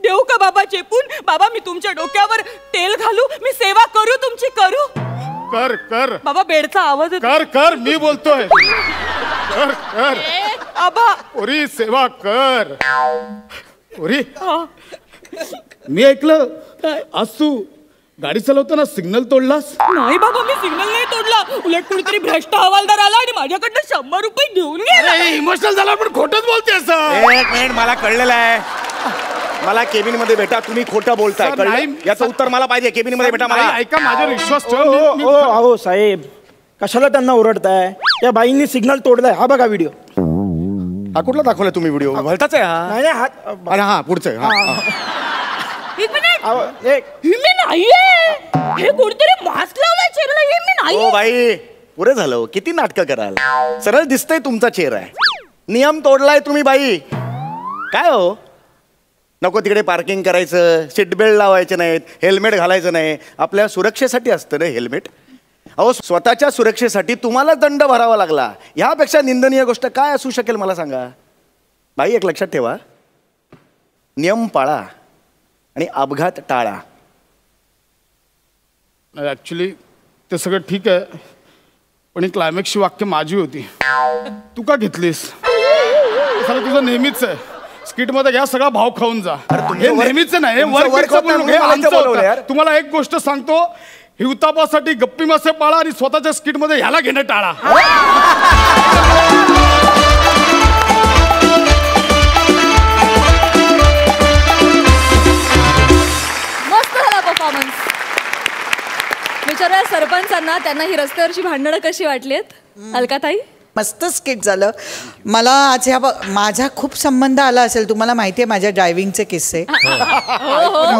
देऊ का बाबा चेपून. बाबा मी तुमच्या डोक्यावर तेल घालू. मी सेवा करू तुमची करू. कर कर बाबा बेडचा आवाज येतो. कर कर मी बोलतोय. कर कर आबा पोरी सेवा कर. पोरी मी ऐकलं आज तू गाडी चालवताना सिग्नल तोडलास. नाही बाबा मी सिग्नल नाही तोडला. उलट कुणीतरी भ्रष्ट हवालदार आला आणि माझ्याकडनं 100 रुपये घेऊन गेला. इमोशनल झाला पण खोटच बोलते असं. एक मिनिट मला कळलेलं आहे. मला केबिन मध्ये भेटा. तुम्ही खोटं बोलताय. कळलं? याचं उत्तर मला पाहिजे. केबिन मध्ये भेटा मला. ऐका माझ्यावर विश्वास ठेव. अहो साहेब कशाला त्यांना ओरडताय. या बाईंनी सिग्नल तोडलाय. हा बघा व्हिडिओ. हा कुठला दाखवलाय तुम्ही व्हिडिओ. भलताच आहे हा. नाही हात अरे हा पुढचं आहे. एक मिनिट मी नाहीये. हे कोणतरी मास्क लावलाय चेहऱ्याला. हे मी नाही. ओ बाई पुरे झालं. किती नाटकं कराल. सरळ दिसतंय तुमचा चेहरा आहे. नियम तोडलाय तुम्ही बाई. काय हो नको तिकडे पार्किंग करायचं. सीट बेल्ट लावायचे नाहीत. हेल्मेट घालायचं नाही. आपल्या सुरक्षेसाठी असतं ना हेल्मेट. अहो स्वतःच्या सुरक्षेसाठी तुम्हाला दंड भरावा लागला. ह्यापेक्षा निंदनीय गोष्ट काय असू शकेल मला सांगा. बाई एक लक्षात ठेवा. नियम पाळा आणि अपघात टाळा. ऍक्च्युली ते सगळं ठीक आहे पण ही क्लायमॅक्सची वाक्य माझी होती. तू का घेतलीस. सगळं तुझं नेहमीच आहे. स्किट मध्ये घ्या सगळा भाव खाऊन जा. हे नेहमीच नाही. तुम्हाला एक गोष्ट सांगतो. हिवतापासाठी गप्पी मासे पाळा आणि स्वतःच्या स्किट मध्ये ह्याला घेणं टाळा. मस्त झाला परफॉर्मन्स. विचारूया सरपंचांना त्यांना ही रस्त्यावरची भांडणं कशी वाटलीत. अलकाताई मस्त स्किट झालं. मला आज माझा खूप संबंध आला असेल. तुम्हाला माहिती आहे माझ्या ड्रायव्हिंगचे किस्से.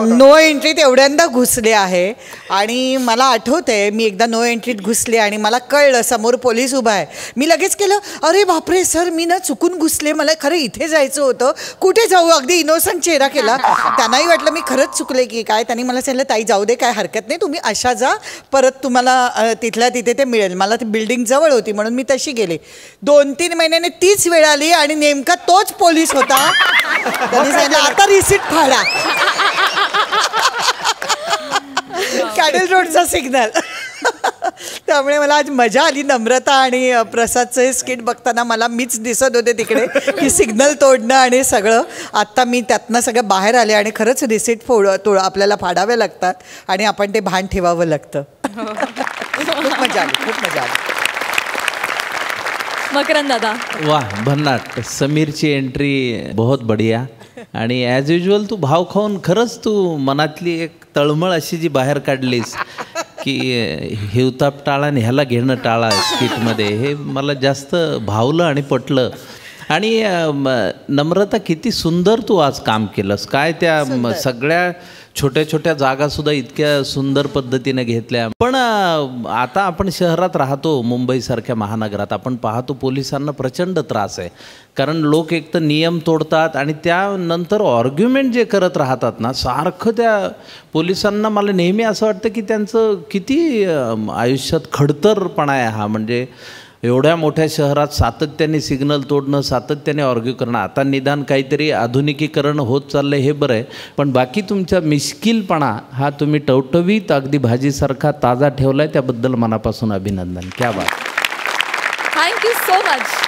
नो एंट्रीत एवढ्यांदा घुसले आहे आणि मला आठवतंय मी एकदा नो एंट्रीत घुसले आणि मला कळलं समोर पोलीस उभा आहे. मी लगेच केलं अरे बापरे सर मी ना चुकून घुसले. मला खरं इथे जायचं होतं. कुठे जाऊ. अगदी इनोसंट चेहरा केला. त्यांनाही वाटलं मी खरंच चुकले की काय. त्यांनी मला सांगितलं ताई जाऊ दे काय हरकत नाही तुम्ही अशा जा परत तुम्हाला तिथल्या तिथे ते मिळेल. मला ती बिल्डिंग जवळ होती म्हणून मी तशी गेले. 2-3 महिन्याने तीच वेळ आली आणि नेमका तोच पोलीस होता. त्यांनी सांगितलं आता रिसीट फाडा. कॅडल रोडचा सिग्नल. त्यामुळे मला आज मजा आली. नम्रता आणि प्रसादचं हे स्किट बघताना मला मीच दिसत होते तिकडे की सिग्नल तोडणं आणि सगळं. आत्ता मी त्यातनं सगळं बाहेर आले आणि खरंच रिसीट आपल्याला फाडावे लागतात आणि आपण ते भान ठेवावं लागतं. खूप मजा आली. खूप मजा आली. मकरंद दादा वाह भन्नाट. समीरची एंट्री बहुत बढिया आणि ॲज युजल तू भाव खाऊन खरंच तू मनातली एक तळमळ अशी जी बाहेर काढलीस की हिवताप टाळा आणि ह्याला घेणं टाळा स्किटमध्ये. हे मला जास्त भावलं आणि पटलं. आणि नम्रता किती सुंदर तू आज काम केलंस. काय त्या सगळ्या छोट्या छोट्या जागासुद्धा इतक्या सुंदर पद्धतीने घेतल्या. पण आता आपण शहरात राहतो. मुंबईसारख्या महानगरात आपण पाहतो पोलिसांना प्रचंड त्रास आहे. कारण लोक एक तर नियम तोडतात आणि त्यानंतर आर्ग्युमेंट जे करत राहतात ना सारखं त्या पोलिसांना. मला नेहमी असं वाटतं की त्यांचं किती आयुष्यात खडतरपणा आहे हा. म्हणजे एवढ्या मोठ्या शहरात सातत्याने सिग्नल तोडणं, सातत्याने आर्ग्यू करणं. आता निदान काहीतरी आधुनिकीकरण होत चाललं हे बरं आहे. पण बाकी तुमचा मिश्किलपणा हा तुम्ही टवटवीत अगदी भाजीसारखा ताजा ठेवला आहे. त्याबद्दल मनापासून अभिनंदन. क्या बात. Thank you so much.